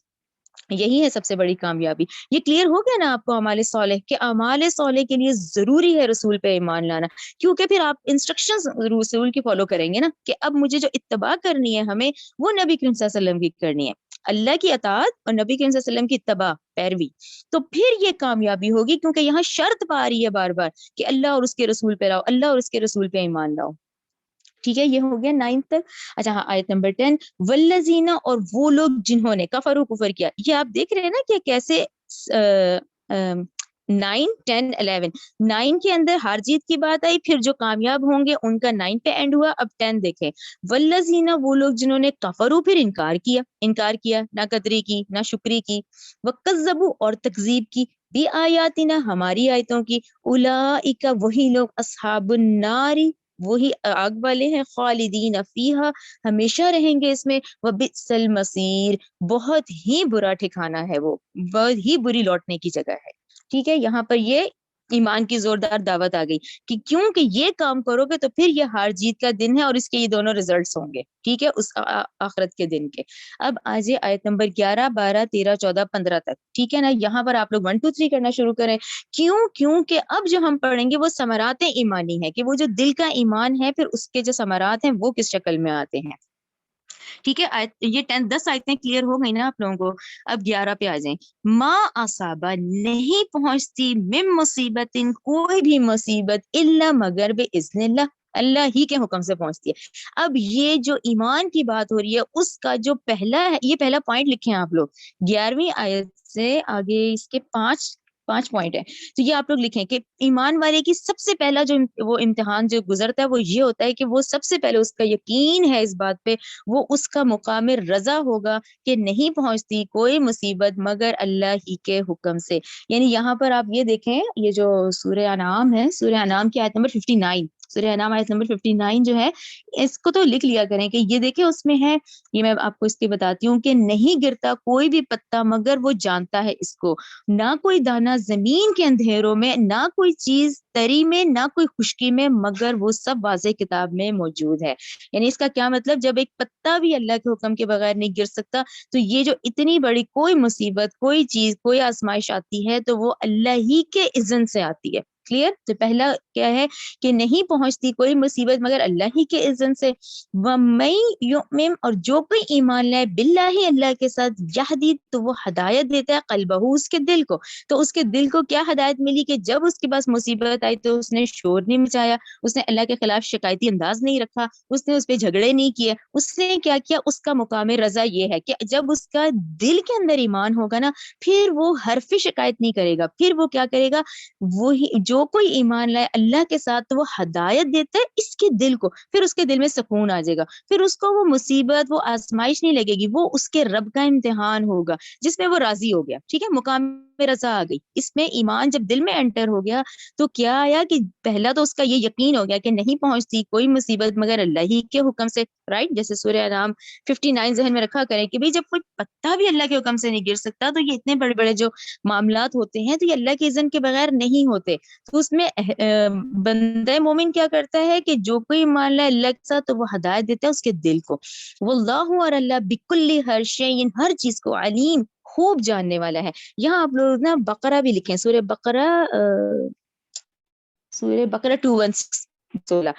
یہی ہے سب سے بڑی کامیابی. یہ کلیئر ہو گیا نا آپ کو اعمال صالح, کہ اعمال صالح کے لیے ضروری ہے رسول پہ ایمان لانا, کیونکہ پھر آپ انسٹرکشنز رسول کی فالو کریں گے نا, کہ اب مجھے جو اتباع کرنی ہے ہمیں وہ نبی کریم صلی اللہ علیہ وسلم کی کرنی ہے, اللہ کی اطاعت اور نبی کریم صلی اللہ علیہ وسلم کی اتباع, پیروی, تو پھر یہ کامیابی ہوگی, کیونکہ یہاں شرط پا رہی ہے بار بار کہ اللہ اور اس کے رسول پہ لاؤ, اللہ اور اس کے رسول پہ ایمان لاؤ, ٹھیک ہے. یہ ہو گیا 9 تک. اچھا ہاں, آیت نمبر 10, والذین, اور وہ لوگ جنہوں نے, کفروا, کفر کیا. یہ آپ دیکھ رہے ہیں نا کہ کیسے 9 10 11, 9 کے اندر ہار جیت کی بات آئی, پھر جو کامیاب ہوں گے ان کا 9 پہ اینڈ ہوا. اب 10 دیکھیں, والذین, وہ لوگ جنہوں نے, کفروا, پھر انکار کیا, نہ قدری کی, نہ شکری کی, وکذبوا, اور تکذیب کی, بھی آیاتنا, ہماری آیتوں کی, اولئک, وہی لوگ, اصحاب النار, وہی آگ والے ہیں, خالدین فیہا, ہمیشہ رہیں گے اس میں, وبئس المصیر, بہت ہی برا ٹھکانہ ہے وہ, بہت ہی بری لوٹنے کی جگہ ہے, ٹھیک ہے. یہاں پر یہ ایمان کی زوردار دعوت آ گئی کہ کیونکہ یہ کام کرو گے تو پھر یہ ہار جیت کا دن ہے اور اس کے یہ دونوں ریزلٹس ہوں گے، ٹھیک ہے، اس آخرت کے دن کے۔ اب آج آیت نمبر 11 12 13 14 15 تک، ٹھیک ہے نا، یہاں پر آپ لوگ 1 2 3 کرنا شروع کریں۔ کیونکہ اب جو ہم پڑھیں گے وہ ثمرات ایمانی ہے، کہ وہ جو دل کا ایمان ہے پھر اس کے جو ثمرات ہیں وہ کس شکل میں آتے ہیں، ٹھیک ہے۔ یہ 10 آیتیں کلیئر ہو گئی نا آپ لوگوں کو۔ اب 11 پہ آ جائیں۔ ما اصابہ، نہیں پہنچتی، من مصیبت، کوئی بھی مصیبت، الا مگر باذن اللہ، اللہ ہی کے حکم سے پہنچتی ہے۔ اب یہ جو ایمان کی بات ہو رہی ہے اس کا جو پہلا ہے، یہ پہلا پوائنٹ لکھیں آپ لوگ 11ویں آیت سے آگے، اس کے 5 پوائنٹ ہے، تو یہ آپ لوگ لکھیں کہ ایمان والے کی سب سے پہلا جو وہ امتحان جو گزرتا ہے وہ یہ ہوتا ہے کہ وہ سب سے پہلے اس کا یقین ہے اس بات پہ، وہ اس کا مقام رضا ہوگا کہ نہیں پہنچتی کوئی مصیبت مگر اللہ ہی کے حکم سے۔ یعنی یہاں پر آپ یہ دیکھیں، یہ جو سورہ انعام ہے، سورہ انعام کی آیت نمبر 59، سورہ انعام آیت نمبر 59 جو ہے، اس کو تو لکھ لیا کریں کہ یہ دیکھیں اس میں ہے، یہ میں آپ کو اس کی بتاتی ہوں کہ نہیں گرتا کوئی بھی پتا مگر وہ جانتا ہے اس کو، نہ کوئی دانا زمین کے اندھیروں میں، نہ کوئی چیز تری میں، نہ کوئی خشکی میں، مگر وہ سب واضح کتاب میں موجود ہے۔ یعنی اس کا کیا مطلب، جب ایک پتا بھی اللہ کے حکم کے بغیر نہیں گر سکتا، تو یہ جو اتنی بڑی کوئی مصیبت، کوئی چیز، کوئی آزمائش آتی ہے تو وہ اللہ ہی کے اذن سے آتی ہے۔ کلیئر؟ تو پہلا کیا ہے کہ نہیں پہنچتی کوئی مصیبت مگر اللہ ہی کے اذن سے۔ وَمَن یؤمن، اور جو کوئی ایمان لائے، باللہ، اللہ کے ساتھ، یہدی، تو وہ ہدایت دیتا ہے، قلبہ، اس کے دل کو۔ تو اس کے دل کو کیا ہدایت ملی کہ جب اس کے پاس مصیبت آئی تو اس نے شور نہیں مچایا، اس نے اللہ کے خلاف شکایتی انداز نہیں رکھا، اس نے اس پہ جھگڑے نہیں کیے، اس نے کیا کیا، اس کا مقام رضا یہ ہے کہ جب اس کا دل کے اندر ایمان ہوگا نا، پھر وہ حرف شکایت نہیں کرے گا، پھر وہ کیا کرے گا، وہی جو کوئی ایمان لائے اللہ کے ساتھ تو وہ ہدایت دیتا ہے اس کے دل کو، پھر اس کے دل میں سکون آ جائے گا، پھر اس کو وہ مصیبت، وہ آزمائش نہیں لگے گی، وہ اس کے رب کا امتحان ہوگا جس میں وہ راضی ہو گیا، ٹھیک ہے، مقام رضا آ گئی۔ اس میں ایمان جب دل میں انٹر ہو گیا تو کیا آیا کہ پہلا تو اس کا یہ یقین ہو گیا کہ نہیں پہنچتی کوئی مصیبت مگر اللہ ہی کے حکم سے، رائٹ؟ جیسے سورہ انعام 59 ذہن میں رکھا کریں کہ بھئی جب کوئی پتا بھی اللہ کے حکم سے نہیں گر سکتا، تو یہ اتنے بڑے بڑے جو معاملات ہوتے ہیں تو یہ اللہ کے اذن کے بغیر نہیں ہوتے۔ تو اس میں بندہ مومن کیا کرتا ہے کہ جو کوئی مان لے اللہ کے ساتھ تو وہ ہدایت دیتا ہے اس کے دل کو۔ واللہ، اور اللہ، بکل ہر شیء، ہر چیز کو، علیم، خوب جاننے والا ہے۔ یہاں آپ لوگ نا بقرہ بھی لکھیں، سورہ بقرہ، سورہ بقرہ 216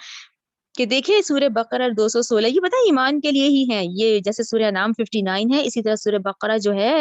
کہ دیکھیں سورہ بقرہ 216، یہ پتہ ہے ایمان کے لیے ہی ہے، یہ جیسے سورہ نام 59 ہے، اسی طرح سورہ بقرہ جو ہے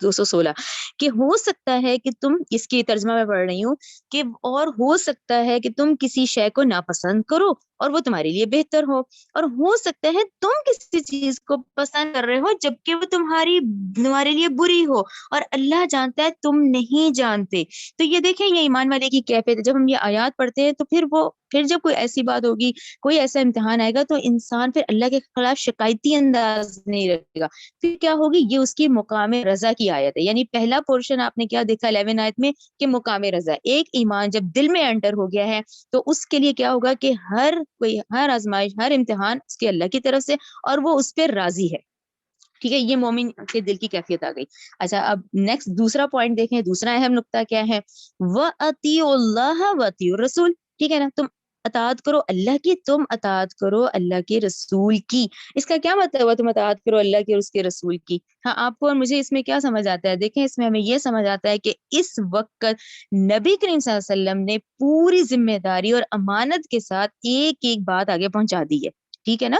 216، کہ ہو سکتا ہے کہ تم، اس کی ترجمہ میں پڑھ رہی ہوں، کہ اور ہو سکتا ہے کہ تم کسی شے کو ناپسند کرو اور وہ تمہارے لیے بہتر ہو، اور ہو سکتا ہے تم کسی چیز کو پسند کر رہے ہو جبکہ وہ تمہارے لیے بری ہو، اور اللہ جانتا ہے تم نہیں جانتے۔ تو یہ دیکھیں یہ ایمان والے کی کیفیت ہے، جب ہم یہ آیات پڑھتے ہیں تو پھر جب کوئی ایسی بات ہوگی، کوئی ایسا امتحان آئے گا تو انسان پھر اللہ کے خلاف شکایتی انداز نہیں رکھے گا، پھر کیا ہوگی، یہ اس کی مقام رضا کی آیت ہے۔ یعنی پہلا پورشن آپ نے کیا دیکھا 11 آیت میں کہ مقام رضا، ایک ایمان جب دل میں انٹر ہو گیا ہے تو اس کے لیے کیا ہوگا کہ ہر آزمائش، ہر امتحان اس کے اللہ کی طرف سے، اور وہ اس پہ راضی ہے، ٹھیک ہے۔ یہ مومن کے دل کی کیفیت آ گئی۔ اچھا، اب نیکسٹ دوسرا پوائنٹ دیکھیں، دوسرا اہم نقطہ کیا ہے، وَأَطِیعُوا اللَّهَ وَأَطِیعُوا الرَّسُولَ، ٹھیک ہے نا، تم اطاعت کرو اللہ کی، تم اطاعت کرو اللہ کے رسول کی۔ اس کا کیا مطلب ہوا، تم اطاعت کرو اللہ کی اور اس کے رسول کی؟ ہاں، آپ کو اور مجھے اس میں کیا سمجھ آتا ہے، دیکھیں اس میں ہمیں یہ سمجھ آتا ہے کہ اس وقت نبی کریم صلی اللہ علیہ وسلم نے پوری ذمہ داری اور امانت کے ساتھ ایک ایک بات آگے پہنچا دی ہے، ٹھیک ہے نا۔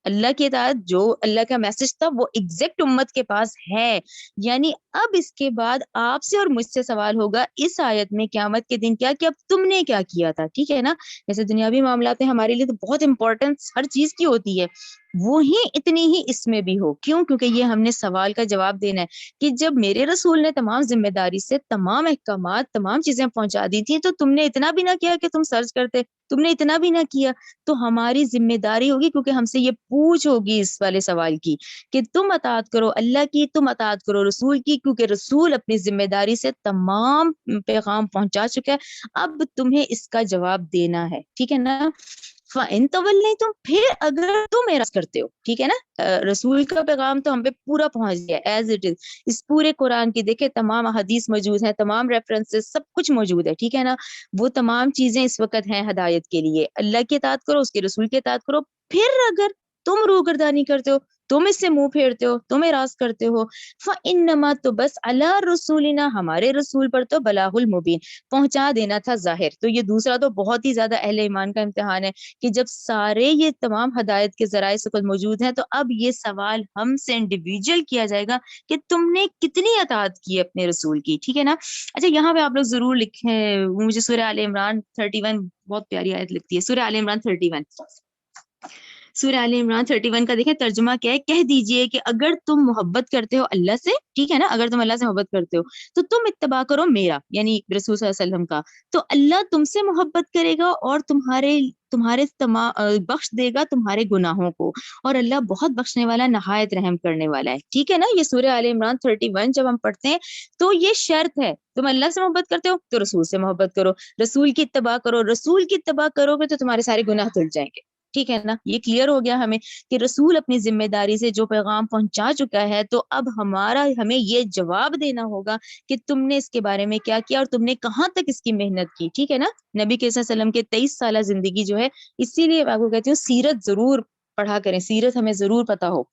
اللہ کی اطاعت، جو اللہ کا میسج تھا وہ ایگزیکٹ امت کے پاس ہے۔ یعنی اب اس کے بعد آپ سے اور مجھ سے سوال ہوگا اس آیت میں قیامت کے دن کیا کہ اب تم نے کیا کیا تھا، ٹھیک ہے نا۔ جیسے دنیاوی معاملات میں ہمارے لیے تو بہت امپورٹنس ہر چیز کی ہوتی ہے، وہی اتنی ہی اس میں بھی ہو، کیوں؟ کیونکہ یہ ہم نے سوال کا جواب دینا ہے کہ جب میرے رسول نے تمام ذمہ داری سے تمام احکامات، تمام چیزیں پہنچا دی تھی، تو تم نے اتنا بھی نہ کیا کہ تم سرچ کرتے، تم نے اتنا بھی نہ کیا، تو ہماری ذمہ داری ہوگی، کیونکہ ہم سے یہ پوچھ ہوگی اس والے سوال کی کہ تم اطاعت کرو اللہ کی، تم اطاعت کرو رسول کی، کیونکہ رسول اپنی ذمہ داری سے تمام پیغام پہنچا چکا ہے، اب تمہیں اس کا جواب دینا ہے، ٹھیک ہے نا۔ فَإِن تَوَلَّيْتُمْ پھر اگر تم اعراض کرتے ہو، ٹھیک ہے نا، رسول کا پیغام تو ہم پہ پورا پہنچ گیا ایز اٹ از، اس پورے قرآن کی دیکھیں تمام احادیث موجود ہیں، تمام ریفرنسز سب کچھ موجود ہے، ٹھیک ہے نا، وہ تمام چیزیں اس وقت ہیں ہدایت کے لیے، اللہ کی اطاعت کرو، اس کے رسول کی اطاعت کرو، پھر اگر تم روگردانی کرتے ہو، تم اس سے منہ پھیرتے ہو، تم اعراض کرتے ہو، فَإِنَّمَا تو بس علی رسولنا ہمارے رسول پر تو بلاغ المبین پہنچا دینا تھا ظاہر۔ تو یہ دوسرا تو بہت ہی زیادہ اہل ایمان کا امتحان ہے کہ جب سارے یہ تمام ہدایت کے ذرائع اس وقت موجود ہیں تو اب یہ سوال ہم سے انڈیویجول کیا جائے گا کہ تم نے کتنی اطاعت کی اپنے رسول کی، ٹھیک ہے نا۔ اچھا یہاں پہ آپ لوگ ضرور لکھیں، مجھے سورہ آل عمران 31 بہت پیاری آیت لگتی ہے، سورہ آل عمران 31، سورہ آل عمران 31 کا دیکھیں ترجمہ کیا ہے، کہہ دیجئے کہ اگر تم محبت کرتے ہو اللہ سے، ٹھیک ہے نا، اگر تم اللہ سے محبت کرتے ہو تو تم اتباع کرو میرا، یعنی رسول صلی اللہ علیہ وسلم کا، تو اللہ تم سے محبت کرے گا اور تمہارے بخش دے گا تمہارے گناہوں کو، اور اللہ بہت بخشنے والا نہایت رحم کرنے والا ہے، ٹھیک ہے نا۔ یہ سورہ آل عمران 31 جب ہم پڑھتے ہیں تو یہ شرط ہے، تم اللہ سے محبت کرتے ہو تو رسول سے محبت کرو، رسول کی اتباع کرو، رسول کی اتباع کرو گے تو تمہارے سارے گناہ دھل جائیں گے، ٹھیک ہے نا۔ یہ کلیئر ہو گیا ہمیں کہ رسول اپنی ذمہ داری سے جو پیغام پہنچا چکا ہے، تو اب ہمیں یہ جواب دینا ہوگا کہ تم نے اس کے بارے میں کیا کیا اور تم نے کہاں تک اس کی محنت کی، ٹھیک ہے نا۔ نبی کے صلی اللہ علیہ وسلم کے 23 سالہ زندگی جو ہے، اسی لیے میں آپ کو کہتی ہوں سیرت ضرور پڑھا کریں، سیرت ہمیں ضرور پتا ہو۔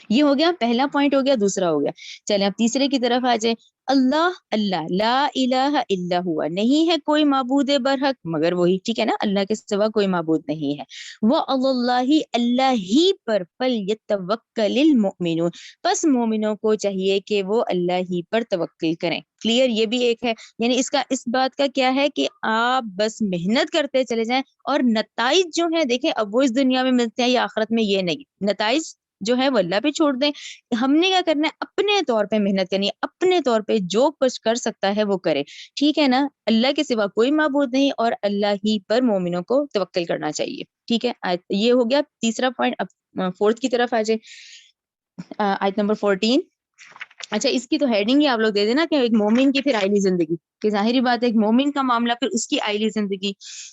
یہ ہو گیا پہلا پوائنٹ، ہو گیا، دوسرا ہو گیا، چلیں اب تیسرے کی طرف آ جائیں۔ اللہ اللہ لا الہ الا ہوا، نہیں ہے کوئی معبود برحق مگر وہی، ٹھیک ہے نا، اللہ کے سوا کوئی معبود نہیں ہے۔ وعلی اللہ، اللہ ہی پر فلیتوکل المؤمنون، پس مومنوں کو چاہیے کہ وہ اللہ ہی پر توکل کریں۔ کلیئر، یہ بھی ایک ہے، یعنی اس بات کا کیا ہے کہ آپ بس محنت کرتے چلے جائیں اور نتائج جو ہیں دیکھیں اب وہ اس دنیا میں ملتے ہیں یا آخرت میں، یہ نہیں، نتائج جو ہے وہ اللہ پہ چھوڑ دیں، ہم نے کیا کرنا ہے، اپنے طور پہ محنت کرنی ہے، اپنے طور پہ جو کچھ کر سکتا ہے وہ کرے، ٹھیک ہے نا۔ اللہ کے سوا کوئی معبود نہیں اور اللہ ہی پر مومنوں کو توکل کرنا چاہیے، ٹھیک ہے۔ یہ ہو گیا تیسرا پوائنٹ۔ اب فورتھ کی طرف آ جائیں، آیت نمبر 14۔ اچھا اس کی تو ہیڈنگ ہی آپ لوگ دے دینا کہ ایک مومن کی پھر آئلی زندگی، کہ ظاہری بات ہے ایک مومن کا معاملہ پھر اس کی آئلی زندگی۔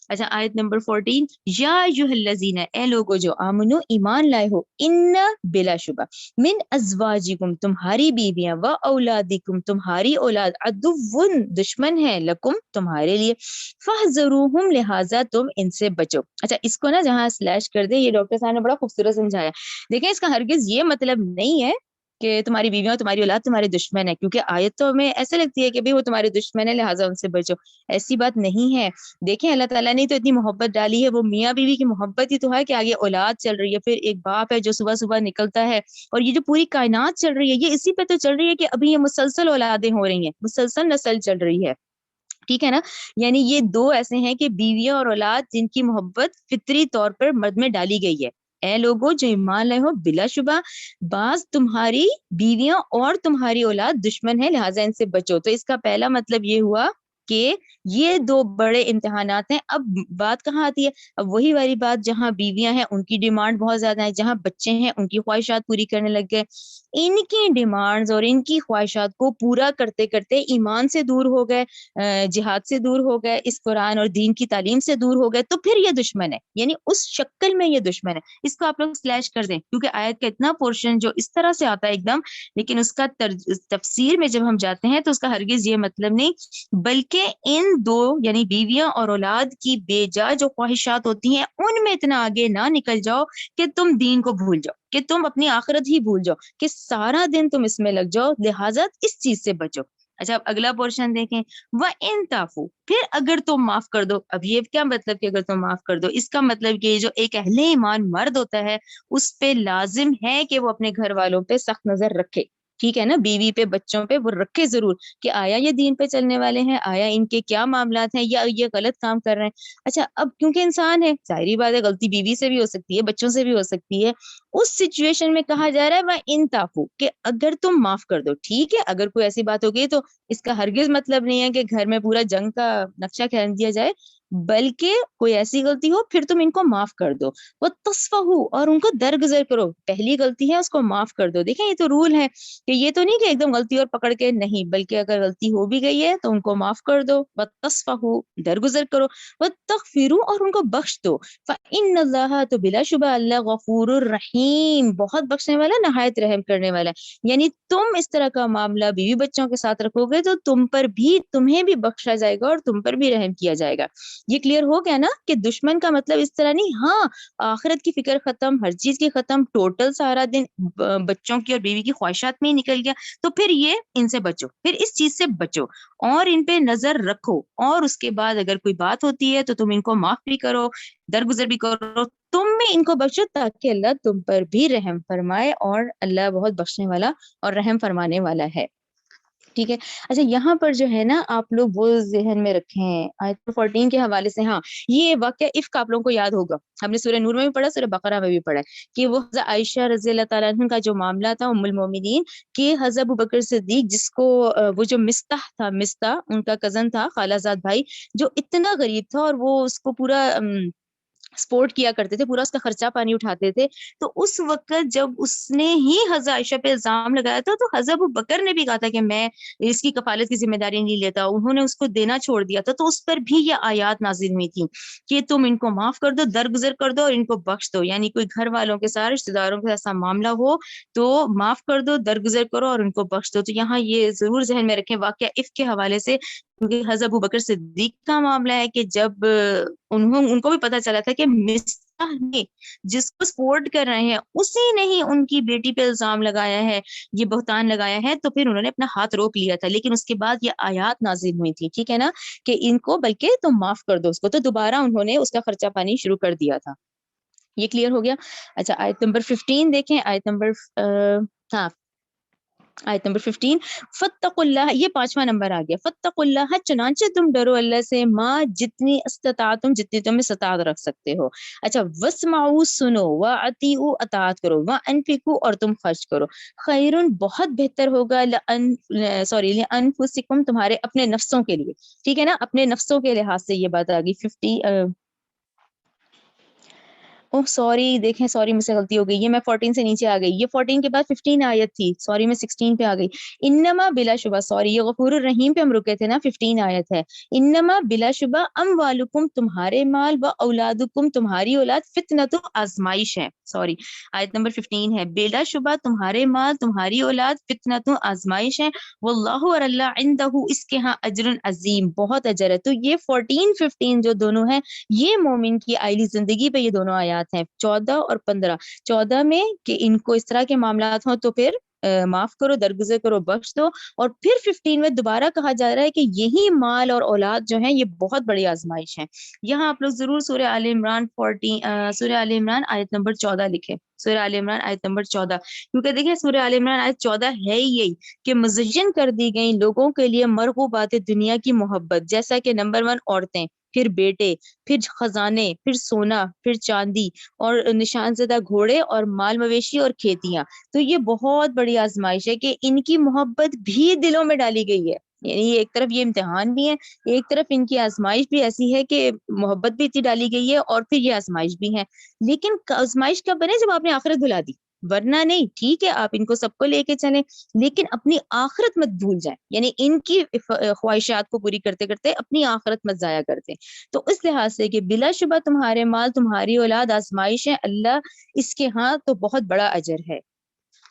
اچھا آیت نمبر 14، یا ایھا الذین، اے لوگو جو آمنو ایمان لائے ہو، ان بلا شبہ، من ازواجکم تمہاری بیویاں، و اولادکم تمہاری اولاد، عدو دشمن ہے، لکم تمہارے لیے، فاحذروہم لہذا تم ان سے بچو۔ اچھا اس کو نا جہاں سلیش کر دیں، یہ ڈاکٹر صاحب نے بڑا خوبصورت سمجھایا، دیکھیں اس کا ہرگز یہ مطلب نہیں ہے کہ تمہاری بیویاں اور تمہاری اولاد تمہارے دشمن ہے، کیونکہ آیت تو ہمیں ایسے لگتی ہے کہ بھئی وہ تمہارے دشمن ہے لہٰذا ان سے بچو، ایسی بات نہیں ہے۔ دیکھیں اللہ تعالیٰ نے تو اتنی محبت ڈالی ہے، وہ میاں بیوی کی محبت ہی تو ہے کہ آگے اولاد چل رہی ہے، پھر ایک باپ ہے جو صبح صبح نکلتا ہے، اور یہ جو پوری کائنات چل رہی ہے یہ اسی پہ تو چل رہی ہے کہ ابھی یہ مسلسل اولادیں ہو رہی ہیں، مسلسل نسل چل رہی ہے، ٹھیک ہے نا۔ یعنی یہ دو ایسے ہیں کہ بیویاں اور اولاد جن کی محبت فطری طور پر مرد میں ڈالی گئی ہے۔ اے لوگو جو ایمان لائے ہو، بلا شبہ بعض تمہاری بیویاں اور تمہاری اولاد دشمن ہے لہٰذا ان سے بچو۔ تو اس کا پہلا مطلب یہ ہوا کہ یہ دو بڑے امتحانات ہیں۔ اب بات کہاں آتی ہے، اب وہی والی بات، جہاں بیویاں ہیں ان کی ڈیمانڈ بہت زیادہ ہے، جہاں بچے ہیں ان کی خواہشات پوری کرنے لگ گئے، ان کی ڈیمانڈز اور ان کی خواہشات کو پورا کرتے کرتے ایمان سے دور ہو گئے، جہاد سے دور ہو گئے، اس قرآن اور دین کی تعلیم سے دور ہو گئے، تو پھر یہ دشمن ہے، یعنی اس شکل میں یہ دشمن ہے۔ اس کو آپ لوگ سلیش کر دیں کیونکہ آیت کا اتنا پورشن جو اس طرح سے آتا ہے ایک دم، لیکن اس کا تفسیر میں جب ہم جاتے ہیں تو اس کا ہرگز یہ مطلب نہیں، بلکہ ان دو یعنی بیویاں اور اولاد کی بے جا جو خواہشات ہوتی ہیں ان میں اتنا آگے نہ نکل جاؤ کہ تم دین کو بھول جاؤ، کہ تم اپنی آخرت ہی بھول جاؤ، کہ سارا دن تم اس میں لگ جاؤ، لہٰذا اس چیز سے بچو۔ اچھا اب اگلا پورشن دیکھیں، وَإِن تَعْفُوا، پھر اگر تم معاف کر دو۔ اب یہ کیا مطلب کہ اگر تم معاف کر دو، اس کا مطلب کہ جو ایک اہل ایمان مرد ہوتا ہے اس پہ لازم ہے کہ وہ اپنے گھر والوں پہ سخت نظر رکھے، ٹھیک ہے نا، بیوی پہ بچوں پہ وہ رکھے ضرور کہ آیا یہ دین پہ چلنے والے ہیں، آیا ان کے کیا معاملات ہیں، یا یہ غلط کام کر رہے ہیں۔ اچھا اب کیونکہ انسان ہے، ظاہری بات ہے غلطی بیوی سے بھی ہو سکتی ہے، بچوں سے بھی ہو سکتی ہے، اس سچویشن میں کہا جا رہا ہے وَإِن تَعْفُوا، کہ اگر تم معاف کر دو، ٹھیک ہے، اگر کوئی ایسی بات ہو گئی تو اس کا ہرگز مطلب نہیں ہے کہ گھر میں پورا جنگ کا نقشہ کھینچ دیا جائے، بلکہ کوئی ایسی غلطی ہو پھر تم ان کو معاف کر دو، وہ تصفہو اور ان کو درگزر کرو، پہلی غلطی ہے اس کو معاف کر دو. دیکھیں یہ تو رول ہے کہ یہ تو نہیں کہ ایک دم غلطی اور پکڑ کے نہیں، بلکہ اگر غلطی ہو بھی گئی ہے تو ان کو معاف کر دو، وتصفہو درگزر کرو، وتغفروا اور ان کو بخش دو. فإن اللہ تو بلا شبہ اللہ غفور الرحیم بہت بخشنے والا نہایت رحم کرنے والا ہے. یعنی تم اس طرح کا معاملہ بیوی بچوں کے ساتھ رکھو گے تو تمہیں بھی بخشا جائے گا اور تم پر بھی رحم کیا جائے گا. یہ کلیئر ہو گیا نا کہ دشمن کا مطلب اس طرح نہیں، ہاں آخرت کی فکر ختم، ہر چیز کی ختم، ٹوٹل سارا دن بچوں کی اور بیوی کی خواہشات میں ہی نکل گیا، تو پھر یہ ان سے بچو، پھر اس چیز سے بچو اور ان پہ نظر رکھو، اور اس کے بعد اگر کوئی بات ہوتی ہے تو تم ان کو معاف بھی کرو، درگزر بھی کرو، تم بھی ان کو بخشو تاکہ اللہ تم پر بھی رحم فرمائے، اور اللہ بہت بخشنے والا اور رحم فرمانے والا ہے. ٹھیک ہے. اچھا یہاں پر جو ہے نا آپ لوگ وہ ذہن میں رکھیں آیت 14 کے حوالے سے، ہاں یہ واقعہ عفق آپ لوگوں کو یاد ہوگا، ہم نے سورہ نور میں بھی پڑھا، سورہ بقرہ میں بھی پڑھا کہ وہ حضرت عائشہ رضی اللہ تعالیٰ عنہ کا جو معاملہ تھا ام المومنین کہ حضرت ابوبکر صدیق جس کو وہ جو مستح تھا، مستح ان کا کزن تھا، خالہ زاد بھائی، جو اتنا غریب تھا اور وہ اس کو پورا سپورٹ کیا کرتے تھے، پورا اس کا خرچہ پانی اٹھاتے تھے. تو اس وقت جب اس نے ہی حضرت عائشہ پہ الزام لگایا تھا تو حضرت ابوبکر نے بھی کہا تھا کہ میں اس کی کفالت کی ذمہ داری نہیں لیتا، انہوں نے اس کو دینا چھوڑ دیا تھا. تو اس پر بھی یہ آیات نازل ہوئی تھی کہ تم ان کو معاف کر دو، درگزر کر دو اور ان کو بخش دو. یعنی کوئی گھر والوں کے ساتھ، رشتے داروں کے ایسا معاملہ ہو تو معاف کر دو، درگزر کرو اور ان کو بخش دو. تو یہاں یہ ضرور ذہن میں رکھیں واقعہ عفق کے حوالے سے، کیونکہ حضرت ابوبکر صدیق کا معاملہ ہے کہ جب ان کو بھی پتا چلا تھا کہ مستح نے جس کو سپورٹ کر رہے ہیں اسی نے ہی ان کی بیٹی پہ الزام لگایا ہے، یہ بہتان لگایا ہے، تو پھر انہوں نے اپنا ہاتھ روک لیا تھا. لیکن اس کے بعد یہ آیات نازل ہوئی تھی، ٹھیک ہے نا، کہ ان کو بلکہ تم معاف کر دو اس کو. تو دوبارہ انہوں نے اس کا خرچہ پانی شروع کر دیا تھا. یہ کلیئر ہو گیا. اچھا آیت نمبر 15 دیکھیں، آیت نمبر ہاں آیت نمبر 15 فتقوا اللہ، یہ 5واں نمبر آ گیا. فتقوا اللہ چنانچہ تم ڈرو اللہ سے، ماں جتنی استطاعتم جتنی تم استطاعت رکھ سکتے ہو. اچھا واسمعوا سنو، واطیعوا اطاعت کرو، وانفقوا اور تم خرچ کرو، خیرن بہت بہتر ہوگا لانفسکم تمہارے اپنے نفسوں کے لیے. ٹھیک ہے نا، اپنے نفسوں کے لحاظ سے یہ بات آ گئی. 50 اوہ سوری، دیکھیں سوری مجھ سے غلطی ہو گئی، یہ میں 14 سے نیچے آ گئی، یہ 14 کے بعد 15 آیت تھی، سوری میں 16 پہ آ گئی. انما بلا شبہ، سوری یہ غفور الرحیم پہ ہم رکے تھے نا، 15 آیت ہے. انما بلا شبہ اموالکم تمہارے مال، و اولادکم تمہاری اولاد، فتنۃ آزمائش ہے. سوری آیت نمبر 15 ہے، بلا شبہ تمہارے مال تمہاری اولاد فتنۃ آزمائش ہے، واللہ اور اللہ عندہ اس کے ہاں اجر عظیم بہت اجر ہے. تو یہ 14 15 جو دونوں ہیں یہ مومن کی آئلی زندگی پہ یہ دونوں آیات ہیں، 14 اور 15. 14 میں کہ ان کو اس طرح کے معاملات ہوں تو پھر معاف کرو، درگزر کرو، بخش دو، اور پھر 15 میں دوبارہ کہا جا رہا ہے کہ یہی مال اور اولاد جو ہیں یہ بہت بڑی آزمائش ہے. یہاں آپ لوگ ضرور سورہ آل عمران 14 سورہ آل عمران آیت نمبر 14 لکھیں، سورہ آل عمران آیت نمبر 14، کیونکہ دیکھیں سورہ آل عمران آیت 14 ہے یہی کہ مزین کر دی گئی لوگوں کے لیے مرغوبات دنیا کی محبت، جیسا کہ نمبر 1 عورتیں، پھر بیٹے، پھر خزانے، پھر سونا، پھر چاندی، اور نشان زدہ گھوڑے اور مال مویشی اور کھیتیاں. تو یہ بہت بڑی آزمائش ہے کہ ان کی محبت بھی دلوں میں ڈالی گئی ہے. یعنی ایک طرف یہ امتحان بھی ہے، ایک طرف ان کی آزمائش بھی ایسی ہے کہ محبت بھی اتنی ڈالی گئی ہے اور پھر یہ آزمائش بھی ہے. لیکن آزمائش کب بنے؟ جب آپ نے آخرت بھلا دی، ورنہ نہیں. ٹھیک ہے آپ ان کو سب کو لے کے چلیں لیکن اپنی آخرت مت بھول جائیں، یعنی ان کی خواہشات کو پوری کرتے کرتے اپنی آخرت مت ضائع کرتے. تو اس لحاظ سے کہ بلا شبہ تمہارے مال تمہاری اولاد آزمائش ہے، اللہ اس کے ہاں تو بہت بڑا اجر ہے.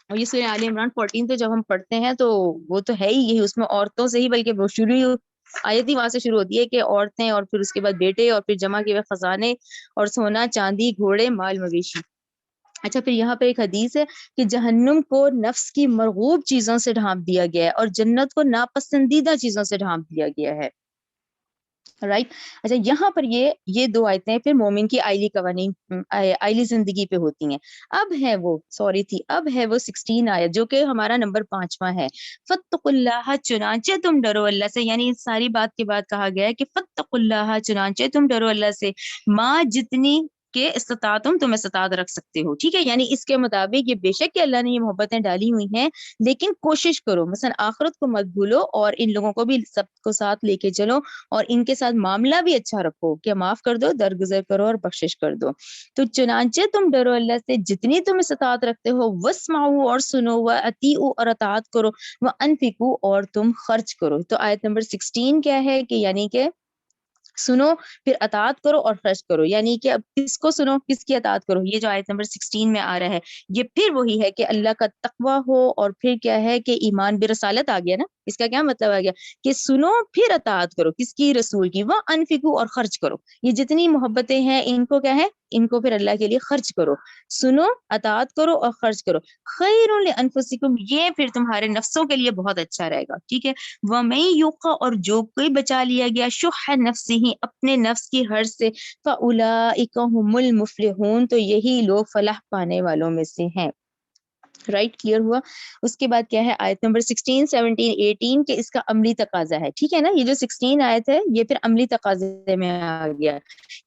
اور یہ سورہ آل عمران 14 تو جب ہم پڑھتے ہیں تو وہ تو ہے ہی یہی، اس میں عورتوں سے ہی بلکہ وہ شروع آیت ہی وہاں سے شروع ہوتی ہے کہ عورتیں، اور پھر اس کے بعد بیٹے، اور پھر جمع کیے ہوئے خزانے اور سونا چاندی گھوڑے مال مویشی. اچھا پھر یہاں پہ ایک حدیث ہے کہ جہنم کو نفس کی مرغوب چیزوں سے ڈھانپ دیا گیا ہے اور جنت کو ناپسندیدہ چیزوں سے ڈھانپ دیا گیا ہے. رائٹ. اچھا یہاں پر یہ 2 آیتیں پھر مومن کی آئلی قوانین، آئلی زندگی پہ ہوتی ہیں. اب ہے وہ 16 آیت جو کہ ہمارا نمبر 5واں ہے. فتقوا اللہ چنانچہ تم ڈرو اللہ سے، یعنی ساری بات کے بعد کہا گیا ہے کہ فتقوا اللہ چنانچہ تم ڈرو اللہ سے، ماں جتنی کہ استطاعتم تم استطاعت رکھ سکتے ہو. ٹھیک ہے، یعنی اس کے مطابق یہ بے شک کہ اللہ نے یہ محبتیں ڈالی ہوئی ہیں، لیکن کوشش کرو مثلا آخرت کو مت بھولو اور ان لوگوں کو بھی سب کو ساتھ لے کے چلو اور ان کے ساتھ معاملہ بھی اچھا رکھو کہ معاف کر دو، درگزر کرو اور بخشش کر دو. تو چنانچہ تم ڈرو اللہ سے جتنی تم استطاعت رکھتے ہو، واسمعوا اور سنو، واطیعوا اور اطاعت کرو، وانفقوا اور تم خرچ کرو. تو آیت نمبر 16 کیا ہے کہ یعنی کہ سنو پھر اطاعت کرو اور خرچ کرو. یعنی کہ اب کس کو سنو، کس کی اطاعت کرو، یہ جو آیت نمبر 16 میں آ رہا ہے یہ پھر وہی ہے کہ اللہ کا تقوی ہو اور پھر کیا ہے کہ ایمان برسالت آ گیا نا. اس کا کیا مطلب آ گیا کہ سنو پھر اطاعت کرو کس کی، رسول کی. وانفقوا اور خرچ کرو، یہ جتنی محبتیں ہیں ان کو کیا ہے، ان کو پھر اللہ کے لیے خرچ کرو. سنو، اطاعت کرو اور خرچ کرو. خیر لانفسکم، یہ پھر تمہارے نفسوں کے لیے بہت اچھا رہے گا. ٹھیک ہے. وَمَن يُوقَ اور جو کوئی بچا لیا گیا شح نفسہ اپنے نفس کی حرص سے، فَأُولَئِكَ هُمُ الْمُفْلِحُونَ تو یہی لوگ فلاح پانے والوں میں سے ہیں. رائٹ، کلیئر ہوا. اس کے بعد کیا ہے آیت نمبر 16 17 18 کہ اس کا عملی تقاضا ہے. ٹھیک ہے نا، یہ جو 16 آیت ہے یہ پھر عملی تقاضے میں آ گیا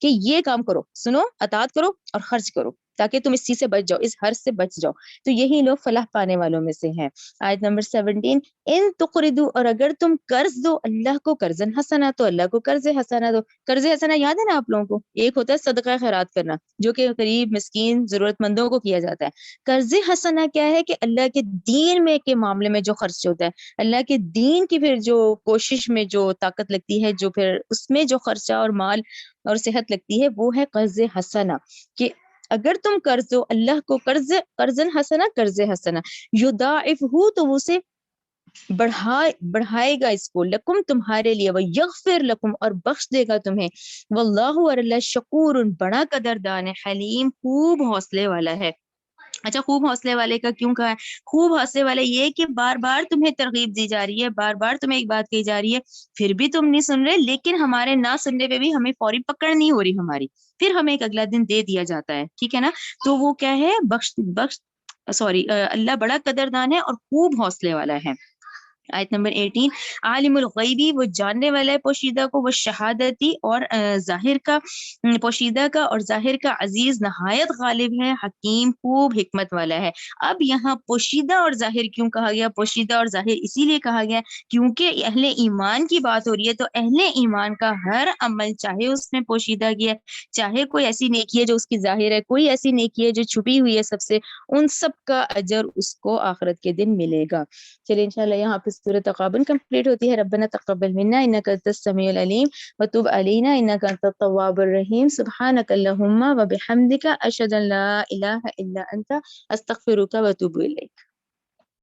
کہ یہ کام کرو، سنو، اطاعت کرو اور خرچ کرو تاکہ تم اس چیز سے بچ جاؤ، اس حرص سے بچ جاؤ. تو یہی لوگ فلاح پانے والوں میں سے ہیں. آیت نمبر 17 ان تقرضوا اور اگر تم قرض دو اللہ کو قرض حسنا تو اللہ کو قرض حسنا دو. قرض حسنا یاد ہے نا آپ لوگوں کو، ایک ہوتا ہے صدقہ خیرات کرنا جو کہ غریب مسکین ضرورت مندوں کو کیا جاتا ہے. قرض حسنا کیا ہے کہ اللہ کے دین میں کے معاملے میں جو خرچ ہوتا ہے، اللہ کے دین کی پھر جو کوشش میں جو طاقت لگتی ہے، جو پھر اس میں جو خرچہ اور مال اور صحت لگتی ہے وہ ہے قرض حسنا. کہ اگر تم قرض دو اللہ کو قرضن حسنا، قرض حسنا یضاعفہ تو وہ اسے بڑھائے گا اس کو، لکم تمہارے لیے، ویغفر لکم اور بخش دے گا تمہیں، واللہ اور اللہ شکور بڑا قدردان ہے، حلیم خوب حوصلے والا ہے. اچھا، خوب حوصلے والے کا کیوں کہا ہے؟ خوب حوصلے والے یہ کہ بار بار تمہیں ترغیب دی جا رہی ہے، بار بار تمہیں ایک بات کہی جا رہی ہے، پھر بھی تم نہیں سن رہے، لیکن ہمارے نہ سننے پہ بھی ہمیں فوری پکڑ نہیں ہو رہی ہماری، پھر ہمیں ایک اگلا دن دے دیا جاتا ہے. ٹھیک ہے نا. تو وہ کیا ہے، اللہ بڑا قدردان ہے اور خوب حوصلے والا ہے. آیت نمبر 18 عالم الغیبی وہ جاننے والا ہے پوشیدہ کو، وہ شہادتی اور ظاہر کا، پوشیدہ کا اور ظاہر کا، عزیز نہایت غالب ہے، حکیم خوب حکمت والا ہے. اب یہاں پوشیدہ اور ظاہر کیوں کہا گیا؟ پوشیدہ اور ظاہر اسی لیے کہا گیا کیونکہ اہل ایمان کی بات ہو رہی ہے. تو اہل ایمان کا ہر عمل چاہے اس میں پوشیدہ کیا چاہے کوئی ایسی نیکی ہے جو اس کی ظاہر ہے، کوئی ایسی نیکی ہے جو چھپی ہوئی ہے سب سے، ان سب کا اجر اس کو آخرت کے دن ملے گا. چلیے انشاءاللہ یہاں پہ سورۃ تغابن کمپلیٹ ہوتی ہے. ربنا تقبل منا انک انت السمیع العلیم وتب علینا انک انت التواب الرحیم. سبحانک اللہم وبحمدک اشہد ان لا الہ الا انت استغفرک واتوب الیک.